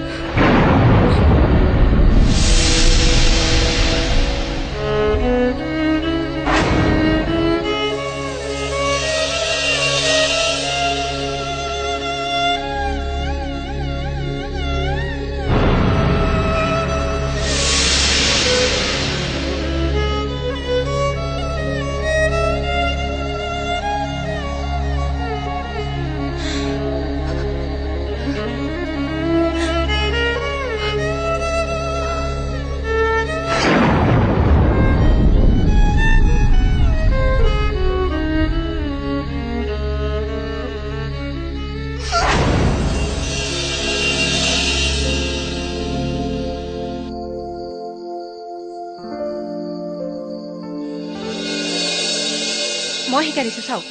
মই শিকাই দিছো চাওক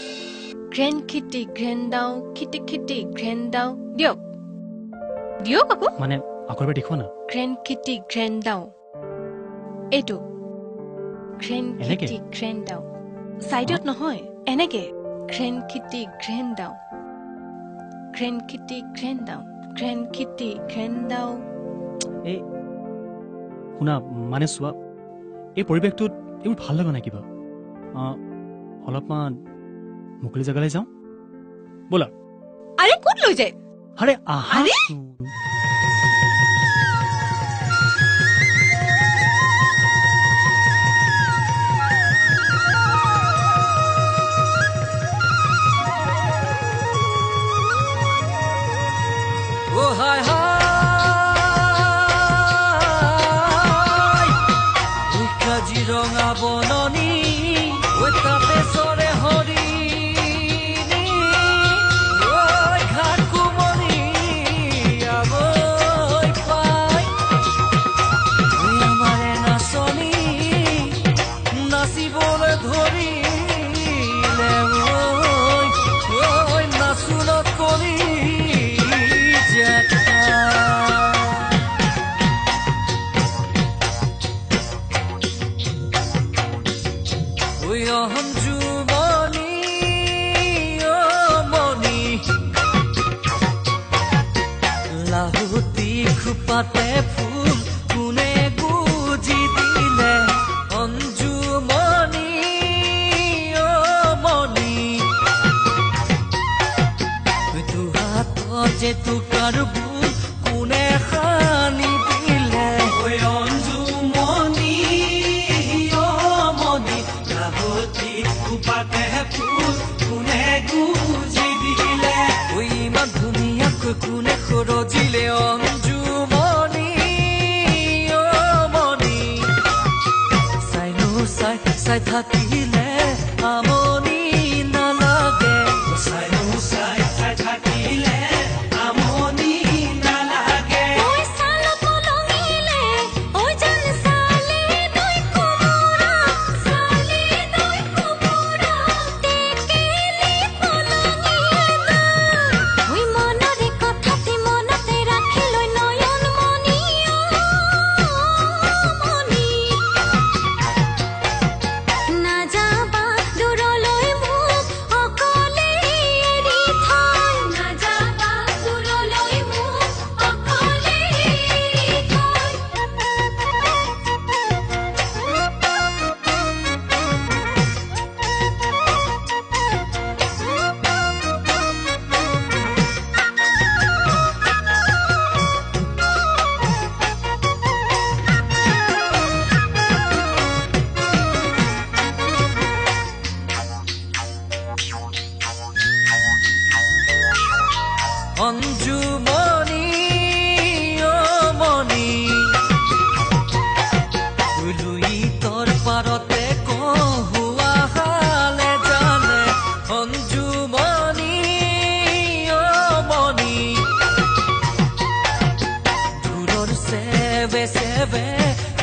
গ্ৰেণ্ড খিটি গ্ৰেণ্ড ডাও খিটি খিটি গ্ৰেণ্ড ডাও দিয়ক দিয়ক আকৌ মানে আকৌ এবাৰ দেখুৱা না গ্ৰেণ্ড খিটি গ্ৰেণ্ড ডাও এইটো গ্ৰেণ্ড খিটি গ্ৰেণ্ড ডাও চাইডত নহয় এনেকে গ্ৰেণ্ড খিটি গ্ৰেণ্ড ডাও গ্ৰেণ্ড খিটি গ্ৰেণ্ড ডাও গ্ৰেণ্ড খিটি গ্ৰেণ্ড ডাও এই শুনা মানে চোৱা এই পৰিৱেশটোত এইবোৰ ভাল লগা নাই কিবা অলপমান মুকলি জেগালৈ যাওঁ ব'লা আৰে ক'ত লৈ যায় আৰে আহা হায় হায় কাজিৰঙা বননি তাতে চৰে হৰিণী ঘাট কুমনি আবৈ পাই আমাৰে নাচনি নাচিবলৈ ধৰিলে নাচোনত কলি অঞ্জুমনি মনি লাহুতি খোপাতে ফুল কোনে গুজি দিলে যে তোকাৰ ভুল কোনে খানি দিলে ঐ অঞ্জুমণি অ মণি গাহতি খোপাতে ফুল কোনে গুজি দিলে ঐ ইমান ধুনীয়াকৈ কোনে সৰজিলে অঞ্জুমণি অ মণি চাইনো চাই চাই থাকিলে আমনি নালাগে চাইনো চাই চাই থাকিলে আমনি নালাগে ঐ চাল পলঙিলে ঐ জান চালে নৈ কোমোৰা চালে নৈ কোমোৰা টেকেলি পলঙিলে ঐ মনৰে কথাটি মনতে ৰাখি লৈ নয়ন মণি মণি নাযাবা দূৰলৈ মোক অকলে এৰি থৈ নাযাবা দূৰলৈ মোক অকলে এৰি থৈ অঞ্জুমণি অ মণি লুই তোৰ পাৰতে কহুৱা হালে জানে অঞ্জুমণি অ মণি দূৰৰ চেবে চেবে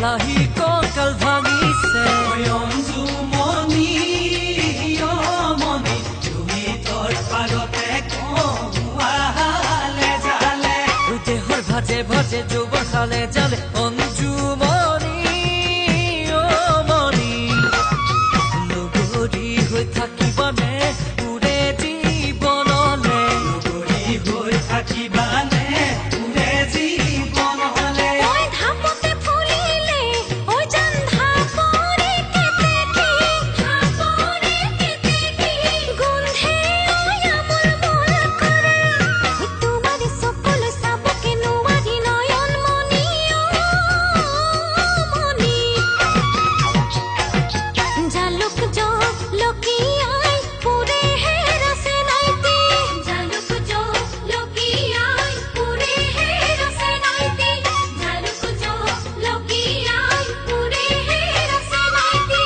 লাহি কঁকাল ভাঙিছে অঞ্জুমণি অ মণি লুই তোৰ পাৰতে কহুৱা হালে জালে দেহৰ ভাজে ভাজে যৌৱন হালে জালে অঞ্জুমণি অ মণি লগৰী হৈ থাকিবানে উৰে জীৱনলে লগৰী হৈ থাকিবানে উৰে জীৱনলে ঐ ধাপতে ফুলিলে ঐ জান ধাপৰে কেতেকী ধাপৰে কেতেকী গোন্ধে ঐ আমোল মোল কৰে তোমাৰে চকুলৈ চাবকে নোৱাৰি নয়ন মণি মণি জালুক জলকীয়াই পুৰে হেৰাছে নাইতি জালুক জলকীয়াই পুৰে হেৰাছে নাইতি জালুক জলকীয়াই পুৰে হেৰাছে নাইতি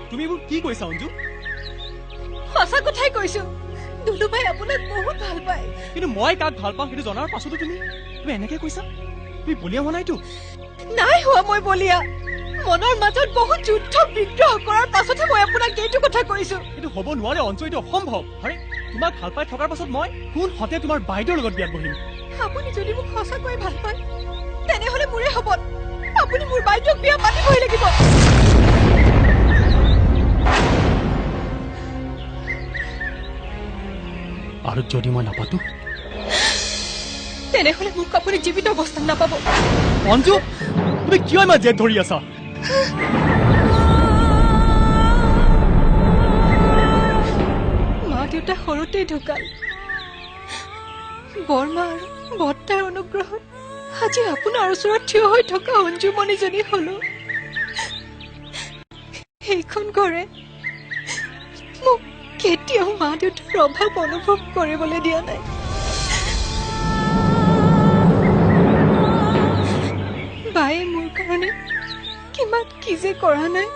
তুমি এইবোৰ কি কৈছা অঞ্জু সঁচা কথাই কৈছো দুলুভাই আপোনাক বহুত ভাল পায় কিন্তু মই কাক ভাল পাওঁ সেইটো জনাৰ পাছতো তুমি এনেকে কৈছা তুমি বলিয়া হোৱা নাইতো নাই হোৱা মই বলিয়া মনৰ মাজত বহুত যুদ্ধ বিগ্ৰহ কৰাৰ পাছতহে মই আপোনাক এইটো কথা কৈছো এইটো হ'ব নোৱাৰে অঞ্জু এইটো অসম্ভৱ আৰে তোমাক ভাল পাই থকাৰ পাছত মই কোন হতে তোমাৰ বাইদেউৰ লগত বিয়াত বহিম আপুনি যদি মোক সঁচাকৈয়ে ভাল পায় তেনেহলে মোৰে হ'ব আপুনি মোৰ বাইদেউক বিয়া পাতিবই লাগিব আৰু যদি মই নাপাতো তেনেহলে মোক আপুনি জীৱিত অৱস্থাত নাপাব অঞ্জু তুমি কিয় ইমান জেদ ধৰি আছা মা দেউতা সৰুতেই ঢুকাল বৰমা আৰু বৰ্তাৰ অনুগ্ৰহত আজি আপোনাৰ ওচৰত থিয় হৈ থকা অঞ্জুমণিজনী হলো এইখন ঘৰে মোক কেতিয়াও মা দেউতাৰ অভাৱ অনুভৱ কৰিবলৈ দিয়া নাই বায়ে মোৰ কাৰণে কিমান কি যে কৰা নাই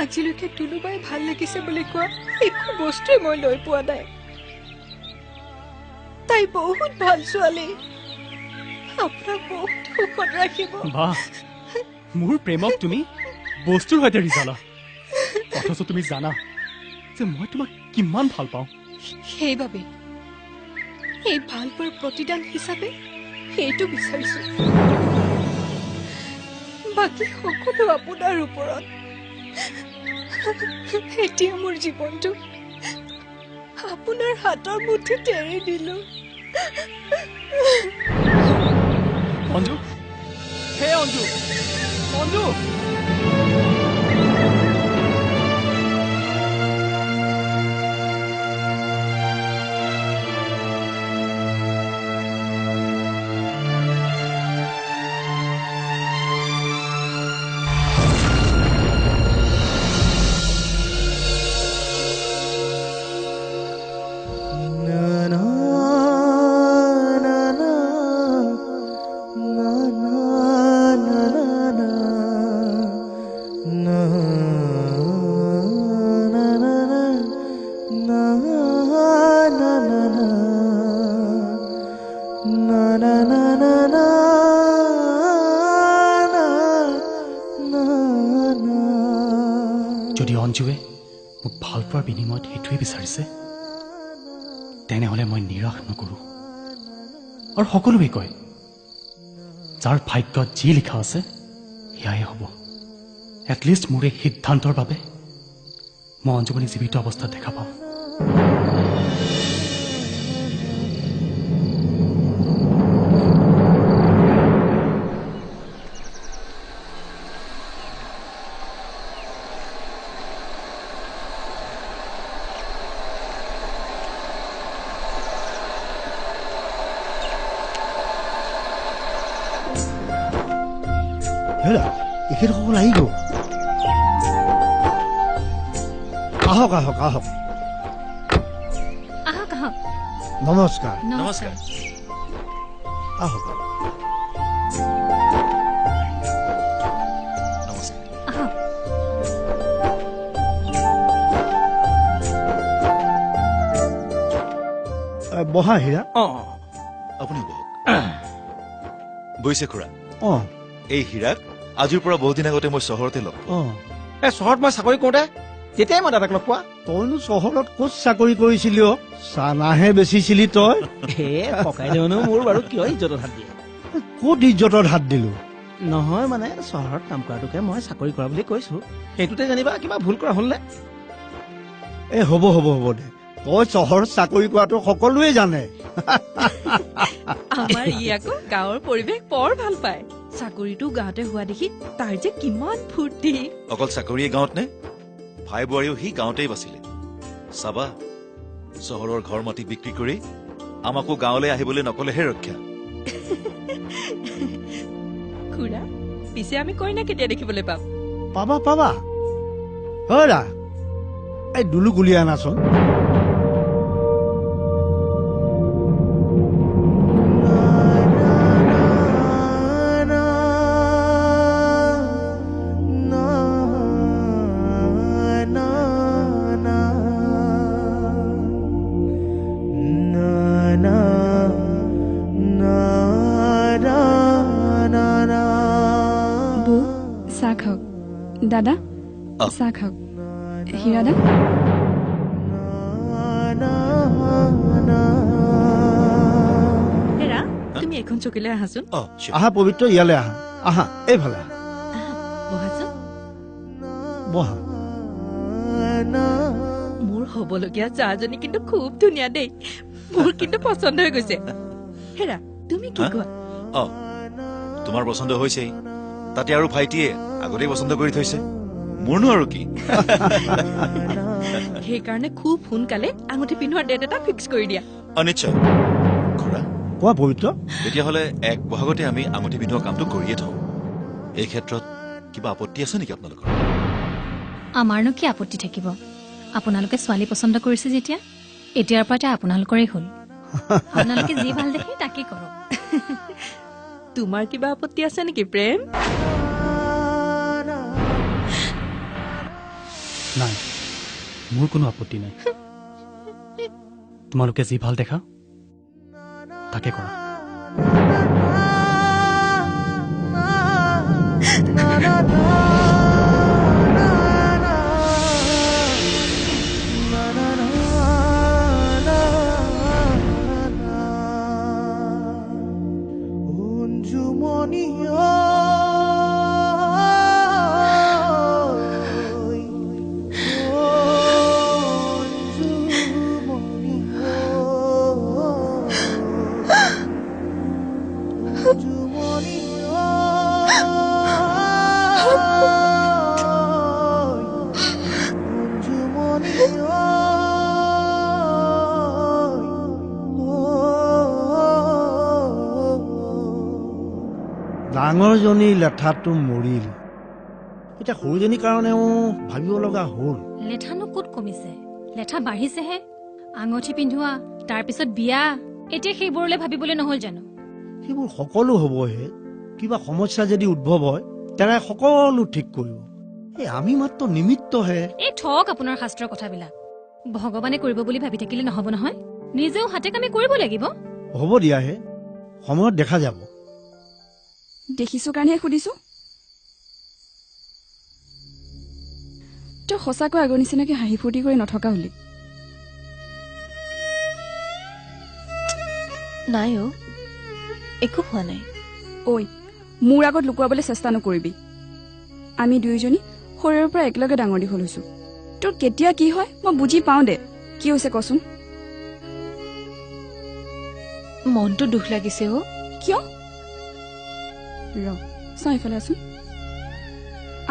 আজিলৈকে দুলুবাই ভাল লাগিছে বুলি কোৱা একো বস্তুৱে মই লৈ পোৱা নাই তাই বহুত ভাল ছোৱালী আপোনাক বহুত সুখত ৰাখিব বাহ মোৰ প্ৰেমক তুমি বস্তুৰ সৈতে ৰিজালা অথচ তুমি জানা যে মই তোমাক কিমান ভাল পাওঁ সেইবাবে এই ভাল পোৱাৰ প্ৰতিদান হিচাপে সেইটো বিচাৰিছো বাকী সকলো আপোনাৰ ওপৰত এতিয়া মোৰ জীৱনটো আপোনাৰ হাতৰ মুঠিত এৰি দিলো অঞ্জু হে অঞ্জু অঞ্জু যদি অঞ্জুৱে মোক ভাল পোৱাৰ বিনিময়ত সেইটোৱে বিচাৰিছে তেনেহ'লে মই নিৰাশ নকৰোঁ আৰু সকলোৱে কয় যাৰ ভাগ্যত যি লিখা আছে সেয়াই হ'ব এটলিষ্ট মোৰ এই সিদ্ধান্তৰ বাবে মই অঞ্জুমণি জীৱিত অৱস্থাত দেখা পাম হেৰা এখেতসকল আহি গ'ল আহক আহক আহক আহক আহক নমস্কাৰ নমস্কাৰ আহক আহক বহা হীৰা আপুনি বহক বহিছে খুৰা অঁ এই হীৰাক আজিৰ পৰা বহুদিন আগতে মই চহৰতে লগ পাওঁ। অঁ এই চহৰত মই চাকৰি কৰোঁতে তেতিয়াই মই দাদাক লগ পোৱা তইনো চহৰত ক'ত চাকৰি কৰিছিলি অ চানাহে বেচিছিলি তই হে ককাইদেউনো মোৰ বাৰু কিয় ইজ্জতত হাত দিয়ে ক'ত ইজ্জতত হাত দিলো নহয় মানে চহৰত কাম কৰাটোকে মই চাকৰি কৰা বুলি কৈছো সেইটোতে জানিবা কিবা ভুল কৰা হ'ল নে এ হ'ব হ'ব হ'ব দে তই চহৰত চাকৰি কৰাটো সকলোৱে জানে আমাৰ ই আকৌ গাঁৱৰ পৰিৱেশ বৰ ভাল পায় চাকৰিটো গাঁৱতে হোৱা দেখি তাৰ যে কিমান ফূৰ্তি অকল চাকৰিয়ে গাঁৱত নে ভাই বোৱাৰীও সি গাঁৱতেই বাচিলে চাবা চহৰৰ ঘৰ মাটি বিক্ৰী কৰি আমাকো গাঁৱলৈ আহিবলৈ নকলেহে ৰক্ষা খুৰা পিছে আমি কইনা কেতিয়া দেখিবলৈ পাম পাবা পাবা হৰা এই দুলু গুলিয়াই আনাচোন চাহ খাওক দাদা চাহ খাওক হীৰাদা হেৰা তুমি এখন চকীলৈ আহাচোন আহা পবিত্ৰ ইয়ালৈ আহা আহা এইফালে আহা বহাচোন বহা মোৰ হবলগীয়া চাহজনী কিন্তু খুব ধুনীয়া দেই মোৰ কিন্তু পচন্দ হৈ গৈছে হেৰা তুমি কি কোৱা তোমাৰ পচন্দ হৈছেই তাতে আৰু ভাইটিয়ে আগতেই পচন্দ কৰি থৈছে মোৰনো আৰু কি সেইকাৰণে খুব সোনকালে আঙুঠি পিন্ধোৱাৰ ডেট এটা ফিক্স কৰি দিয়া নিশ্চয় খুৰা কোৱা পবিত্ৰ তেতিয়াহ'লে এক বহাগতে আমি আঙুঠি পিন্ধোৱা কামটো কৰিয়ে থওঁ এই ক্ষেত্ৰত কিবা আপত্তি আছে নেকি আপোনালোকৰ আমাৰনো কি আপত্তি থাকিব আপোনালোকে ছোৱালী পচন্দ কৰিছে যেতিয়া এতিয়াৰ পৰা আপোনালোকৰেই হ'ল আপোনালোকে যি ভাল দেখে তাকে কৰক তোমাৰ কিবা আপত্তি আছে নেকি প্ৰেম নাই মোৰ কোনো আপত্তি নাই তোমালোকে যি ভাল দেখা তাকে কৰা ডাঙৰজনী লেঠাটো মৰিল এতিয়া সৰুজনীৰ কাৰণেও ভাবিব লগা হ'ল লেঠানো ক'ত কমিছে লেঠা বাঢ়িছেহে আঙুঠি পিন্ধোৱা তাৰপিছত বিয়া এতিয়া সেইবোৰলৈ ভাবিবলৈ নহ'ল জানো সেইবোৰ সকলো হ'বহে কিবা সমস্যা যদি উদ্ভৱ হয় তেনে সকলো ঠিক কৰিব এই আমি মাত্ৰ নিমিত্তহে এই ঠক আপোনাৰ শাস্ত্ৰৰ কথাবিলাক ভগৱানে কৰিব বুলি ভাবি থাকিলে নহ'ব নহয় নিজেও হাতে কামে কৰিব লাগিব হ'ব দিয়াহে সময়ত দেখা যাব দেখিছো কাৰণেহে সুধিছো তই সঁচাকৈ আগৰ নিচিনাকে হাঁহি ফূৰ্তি কৰি নথকা হলি নাই অ' একো হোৱা নাই ঐ মোৰ আগত লুকুৱাবলৈ চেষ্টা নকৰিবি আমি দুয়োজনী শৰীৰৰ পৰা একেলগে ডাঙৰ দীঘল হৈছো তোৰ কেতিয়া কি হয় মই বুজি পাওঁ দে কি হৈছে কচোন মনটো দুখ লাগিছে অ' কিয় ৰ চাওঁ এইফালে আছোন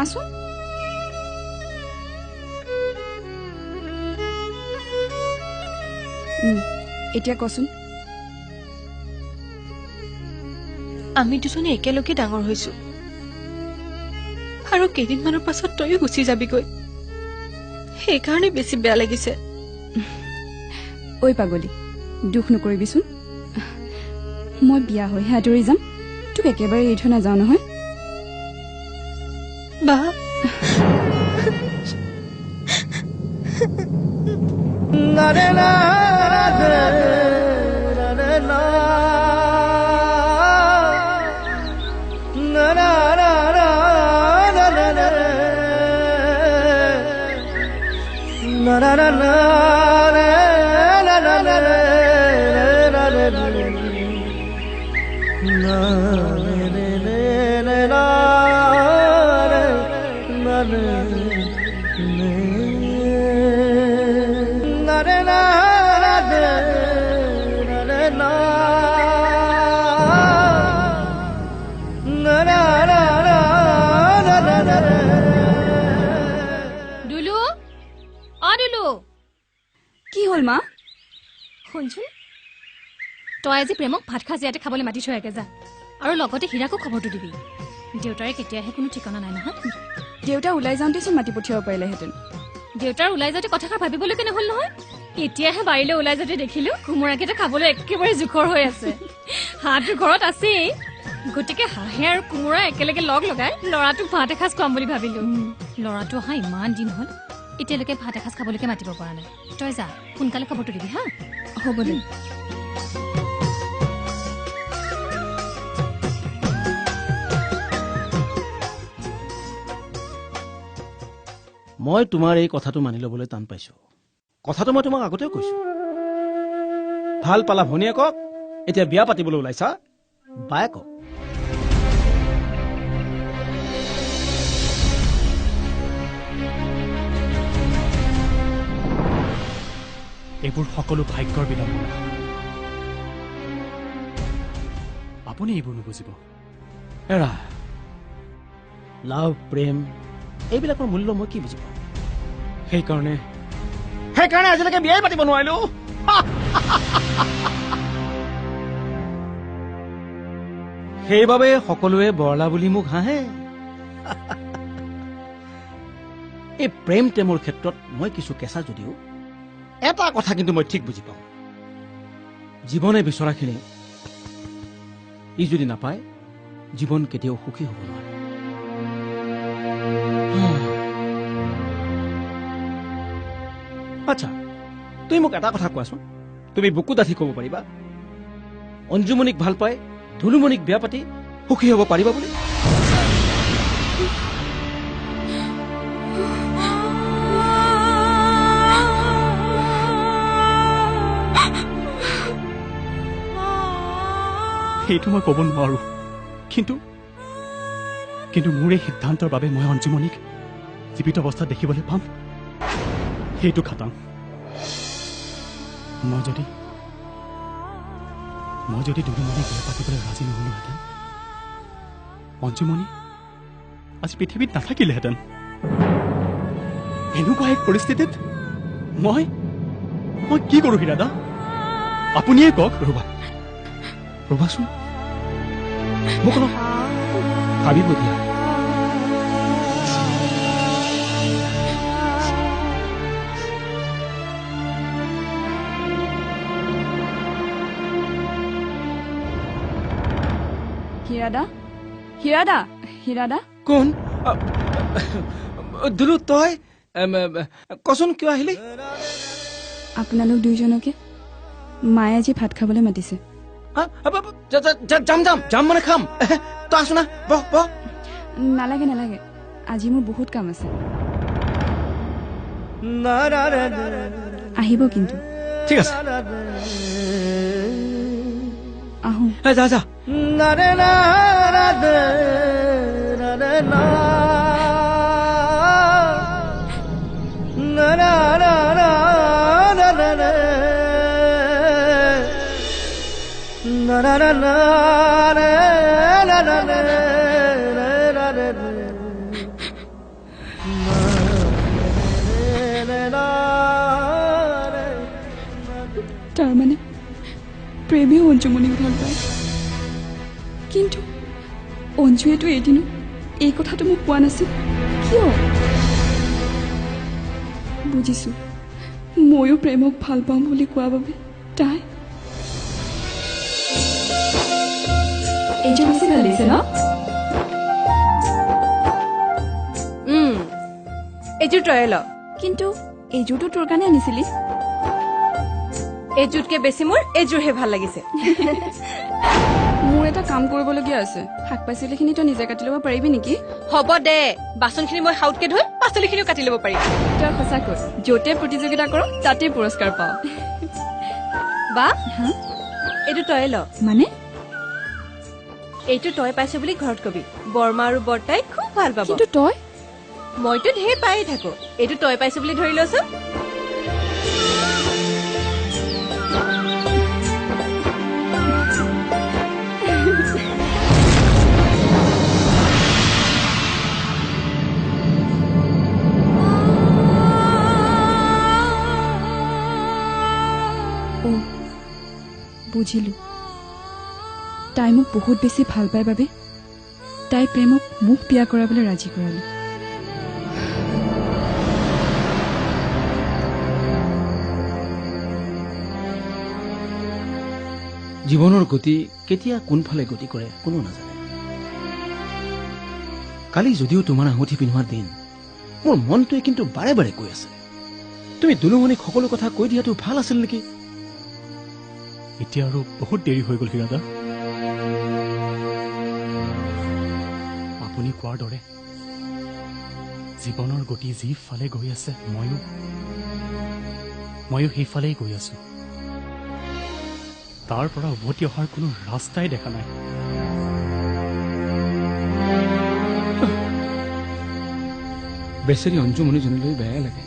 আছোন এতিয়া কচোন আমি দুজনী একেলগে ডাঙৰ হৈছো আৰু কেইদিনমানৰ পাছত তইও গুচি যাবিগৈ সেইকাৰণে বেছি বেয়া লাগিছে ঐ পাগলী দুখ নকৰিবিচোন মই বিয়া হৈহে আঁতৰি যাম তোক একেবাৰে এৰি থৈ নাযাওঁ নহয় বা কি হ'ল মা শুনচোন তই আজি প্ৰেমক ভাত খাজ ইয়াতে খাবলৈ মাতি থৈ আগে যা আৰু লগতে হীৰাকো খবৰটো দিবি দেউতাৰে কেতিয়াহে কোনো ঠিকনা নাই নহয় দেউতা ওলাই যাওঁতেচোন মাতি পঠিয়াব পাৰিলেহেঁতেন দেউতাৰ ওলাই যাওঁতে কথাষাৰ ভাবিবলৈকে নহ'ল নহয় এতিয়াহে বাৰীলৈ ওলাই যাওঁতে দেখিলো কোমোৰাকেইটা খাবলৈ একেবাৰে জোখৰ হৈ আছে হাঁহটো ঘৰত আছেই গতিকে হাঁহে আৰু কোমোৰা একেলগে লগ লগাই ল'ৰাটোক ভাত এসাঁজ খুৱাম বুলি ভাবিলো ল'ৰাটো অহা ইমান দিন হ'ল এতিয়ালৈকে ভাত এসাঁজ খাবলৈকে মাতিব পৰা নাই তই যা সোনকালে খবৰটো দিবি হা হ'ব দে মই তোমাৰ এই কথাটো মানি ল'বলৈ টান পাইছো কথাটো মই তোমাক আগতেও কৈছো ভাল পালা ভনীয়েকক এতিয়া বিয়া পাতিবলৈ ওলাইছা বায়েকক এইবোৰ সকলো ভাগ্যৰ বিড়ম্বনা আপুনি এইবোৰ নুবুজিব এৰা লাভ প্ৰেম এইবিলাকৰ মূল্য মই কি বুজি পাওঁ সেইকাৰণে আজিলৈকে বিয়াই পাতিব নোৱাৰিলো সেইবাবে সকলোৱে বৰলা বুলি মোক হাঁহে এই প্ৰেম প্ৰেমৰ ক্ষেত্ৰত মই কিছু কেঁচা যদিও এটা কথা কিন্তু মই ঠিক বুজি পাওঁ জীৱনে বিচৰাখিনি ই যদি নাপায় জীৱন কেতিয়াও সুখী হ'ব নোৱাৰে আচ্ছা তুমি মোক এটা কথা কোৱাচোন তুমি বুকু ডাঠি ক'ব পাৰিবা অঞ্জুমণিক ভাল পাই ধুলুমণিক বিয়া পাতি সুখী হ'ব পাৰিবা বুলি সেইটো মই ক'ব নোৱাৰো কিন্তু মোৰ এই সিদ্ধান্তৰ বাবে মই অঞ্জুমণিক জীৱিত অৱস্থাত দেখিবলৈ পাম সেইটো খাটাং মই যদি দুলুমণিক বিয়া পাতিবলৈ ৰাজি নহলোহেঁতেন অঞ্জুমণি আজি পৃথিৱীত নাথাকিলেহেঁতেন এনেকুৱা এক পৰিস্থিতিত মই কি কৰোঁ হীৰাদা আপুনিয়ে কওক ৰ'বাচোন মোক ভাবিব দিয়া হীৰাদা কোন দুলু তই কচোন কিয় আহিলি আপোনালোক দুইজনকে মায়ে আজি ভাত খাবলৈ মাতিছে যাম যাম যাম মানে খাম তই আছো না বহ বহ নালাগে নালাগে আজি মোৰ বহুত কাম আছে আহিব কিন্তু ঠিক আছে আহো যা যা তাৰমানে প্ৰেমেও অঞ্জুমণিক ভাল পায় কিন্তু অঞ্জুৱেতো এদিনো এই কথাটো মোক কোৱা নাছিল কিয় বুজিছো ময়ো প্ৰেমক ভাল পাওঁ বুলি কোৱা বাবে তাই এইযোৰ বেছি ভাল লাগিছে ন এইযোৰ তই ল কিন্তু এইযোৰটো তোৰ কাৰণে আনিছিলি এইযোৰতকে বেছি মোৰ এইযোৰহে ভাল লাগিছে মোৰ এটা কাম কৰিবলগীয়া আছে শাক পাচলিখিনি তই নিজে কাটি ল'ব পাৰিবি নেকি হ'ব দে বাচনখিনি মই হাউতকে ধুই পাচলিখিনিও কাটি ল'ব পাৰিম তই সঁচাকৈ য'তে প্ৰতিযোগিতা কৰ তাতে পুৰস্কাৰ পাওঁ বা এইটো তই ল মানে এইটো তই পাইছো বুলি ঘৰত কবি বৰমা আৰু বৰ্তাই খুব ভাল পাব কিন্তু তই মইতো ঢেৰ পায়ে থাকো এইটো তই পাইছো বুলি ধৰি লৈছো বুজিলো তাই মোক বহুত বেছি ভাল পায় বাবে তাই প্ৰেমক মোক বিয়া কৰাবলৈ ৰাজি কৰালে জীৱনৰ গতি কেতিয়া কোনফালে গতি কৰে কোনো নাজানে কালি যদিও তোমাৰ আঙুঠি পিন্ধোৱাৰ দিন মোৰ মনটোৱে কিন্তু বাৰে বাৰে কৈ আছে তুমি দুলুমণিক সকলো কথা কৈ দিয়াটো ভাল আছিল নেকি এতিয়া আৰু বহুত দেৰি হৈ গ'ল হীৰাদা আপুনি কোৱাৰ দৰে জীৱনৰ গতি যিফালে গৈ আছে ময়ো সেইফালেই গৈ আছো তাৰ পৰা উভতি অহাৰ কোনো ৰাস্তাই দেখা নাই বেচেৰী অঞ্জুমণিজনীলৈ বেয়াই লাগে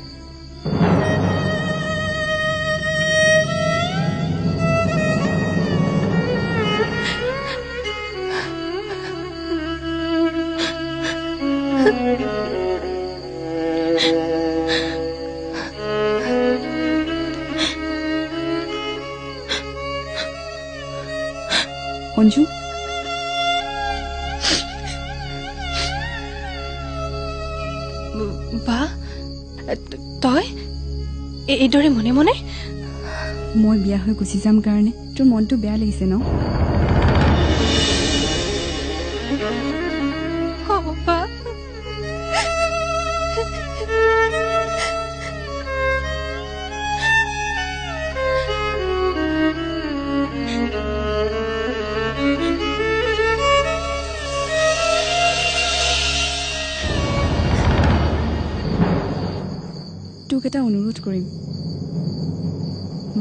অঞ্জু বা তই এইদৰে মনে মনে মই বিয়া হৈ গুচি যাম কাৰণে তোৰ মনটো বেয়া লাগিছে ন তোক এটা অনুৰোধ কৰিম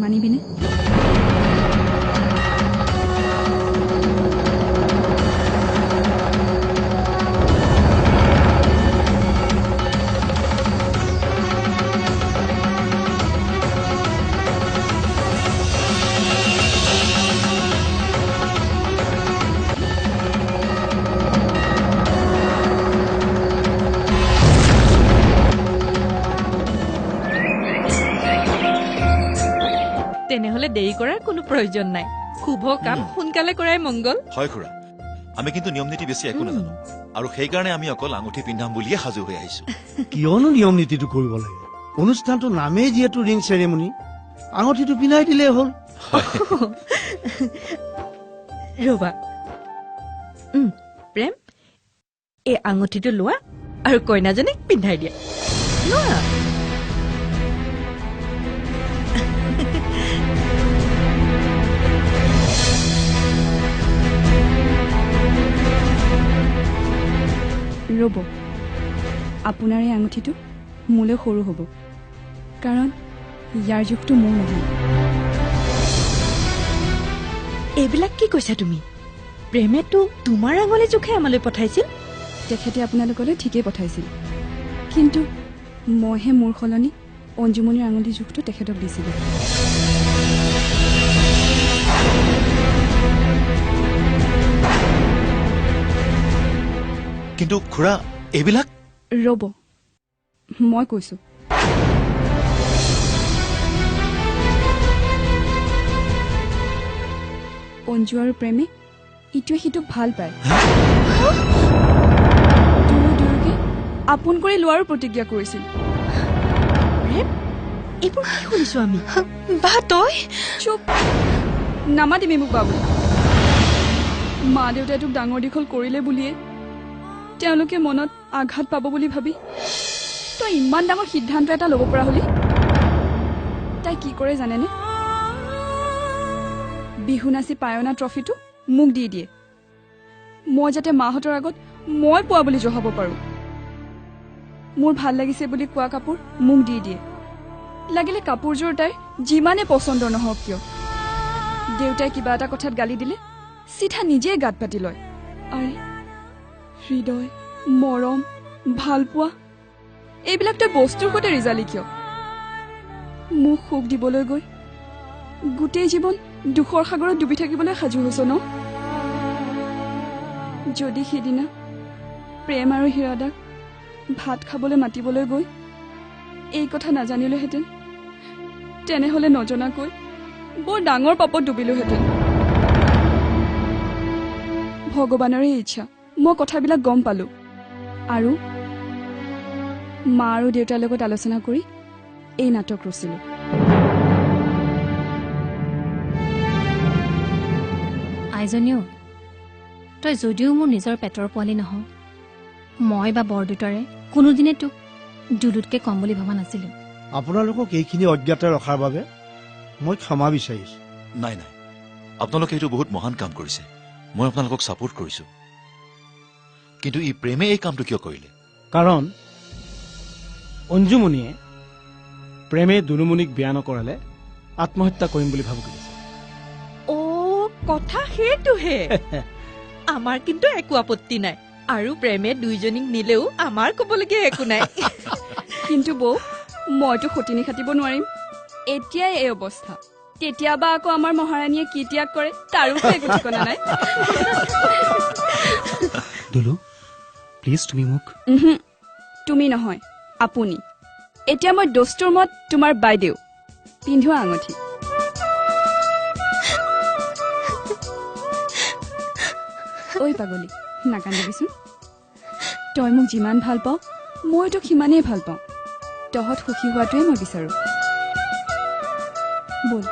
মানিবিনে তেনেহলে দেৰি কৰাৰ কোনো প্ৰয়োজন নাই শুভ কাম সোনকালে কৰাই মংগল হয় খুৰা আমি কিন্তু নিয়ম নীতি বেছি একো নাজানো আৰু সেইকাৰণে আমি অকল আঙুঠি পিন্ধাম বুলিয়ে সাজু হৈ আহিছো কিয়নো নিয়ম নীতিটো কৰিব লাগে অনুষ্ঠানটো নামেই যিহেতু ৰিং চেৰেমনি আঙুঠিটো পিন্ধাই দিলেই হ'ল ৰবা প্ৰেম এই আঙুঠিটো লোৱা আৰু কইনাজনীক পিন্ধাই দিয়া লোৱা ৰ'ব আপোনাৰ এই আঙুঠিটো মোলৈ সৰু হ'ব কাৰণ ইয়াৰ জোখটো মোৰ নহয় এইবিলাক কি কৈছা তুমি প্ৰেমেতো তোমাৰ আঙুলি জোখে আমালৈ পঠাইছিল তেখেতে আপোনালোকলৈ ঠিকেই পঠাইছিল কিন্তু মইহে মোৰ সলনি অঞ্জুমণিৰ আঙুলি জোখটো তেখেতক দিছিলোঁ কিন্তু খুৰা এইবিলাক ৰ'ব মই কৈছো অঞ্জু আৰু প্ৰেমে ইটোৱে সিটোক ভাল পায় দুয়োকে আপোন কৰি লোৱাৰো প্ৰতিজ্ঞা কৰিছিল এইবোৰ কি শুনিছো আমি বা তই চুপ নামাতিবি মোক বাবু মা দেউতাই তোক ডাঙৰ দীঘল কৰিলে বুলিয়ে তেওঁলোকে মনত আঘাত পাব বুলি ভাবি তই ইমান ডাঙৰ সিদ্ধান্ত এটা ল'ব পৰা হলি তাই কি কৰে জানেনে বিহু নাচি পায়না ট্ৰফিটো মোক দি দিয়ে মই যাতে মাহঁতৰ আগত মই পোৱা বুলি জহাব পাৰো মোৰ ভাল লাগিছে বুলি কোৱা কাপোৰ মোক দি দিয়ে লাগিলে কাপোৰযোৰ তাইৰ যিমানে পচন্দ নহওক কিয় দেউতাই কিবা এটা কথাত গালি দিলে চিধা নিজে গাত পাতি লয় আৰে হৃদয় মৰম ভাল পোৱা এইবিলাক তই বস্তুৰ সৈতে ৰিজালি কিয় মোক সুখ দিবলৈ গৈ গোটেই জীৱন দুখৰ সাগৰত ডুবি থাকিবলৈ সাজু হৈছ ন যদি সিদিনা প্ৰেম আৰু হিৰাদাক ভাত খাবলৈ মাতিবলৈ গৈ এই কথা নাজানিলোহেঁতেন তেনেহলে নজনাকৈ বৰ ডাঙৰ পাপত ডুবিলোহেঁতেন ভগৱানৰে ইচ্ছা মই কথাবিলাক গম পালো আৰু মা আৰু দেউতাৰ লগত আলোচনা কৰি এই নাটক ৰচিলো আইজনীও তই যদিও মোৰ নিজৰ পেটৰ পোৱালি নহওঁ মই বা বৰদেউতাৰে কোনোদিনে তোক দুলুতকে কম বুলি ভবা নাছিলো আপোনালোকক এইখিনি অজ্ঞাত ৰখাৰ বাবে মই ক্ষমা বিচাৰিছো নাই নাই আপোনালোকে এইটো বহুত মহান কাম কৰিছে মই আপোনালোকক ছাপোৰ্ট কৰিছো কিন্তু ই প্ৰেমে এই কামটো কিয় কৰিলে কাৰণ অঞ্জুমণিয়ে প্ৰেমে দুলুমণিক বিয়া নকৰালে আত্মহত্যা কৰিম বুলি ভাবি কৰিছে কথা সেইটোহে আমাৰ কিন্তু একো আপত্তি নাই আৰু প্ৰেমে দুইজনীক নিলেও আমাৰ ক'বলগীয়া একো নাই কিন্তু বৌ মইতো সতিনী খাটিব নোৱাৰিম এতিয়াই এই অৱস্থা কেতিয়াবা আকৌ আমাৰ মহাৰাণীয়ে কি ত্যাগ কৰে তাৰো একো ঠিকনা নাই দুলু প্লিজ তুমি মোক তুমি নহয় আপুনি এতিয়া মই দস্তুৰ মত তোমাৰ বাইদেউ পিন্ধোৱা আঙুঠি ঐ পাগলী নাকান্দিবিচোন তই মোক যিমান ভাল পাওঁ মই তোক সিমানেই ভাল পাওঁ তহঁত সুখী হোৱাটোৱে মই বিচাৰো বল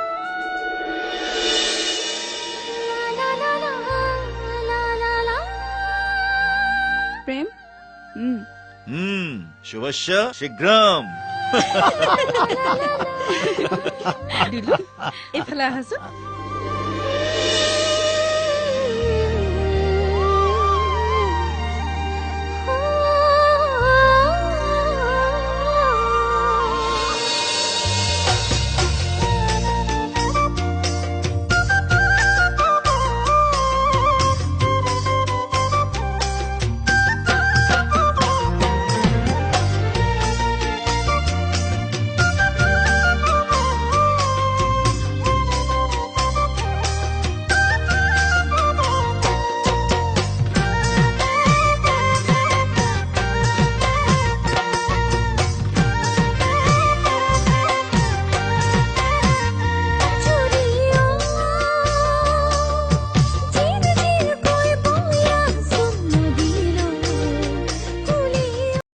প্ৰেম শুভস্য শীঘ্ৰম এইফালে আহাচোন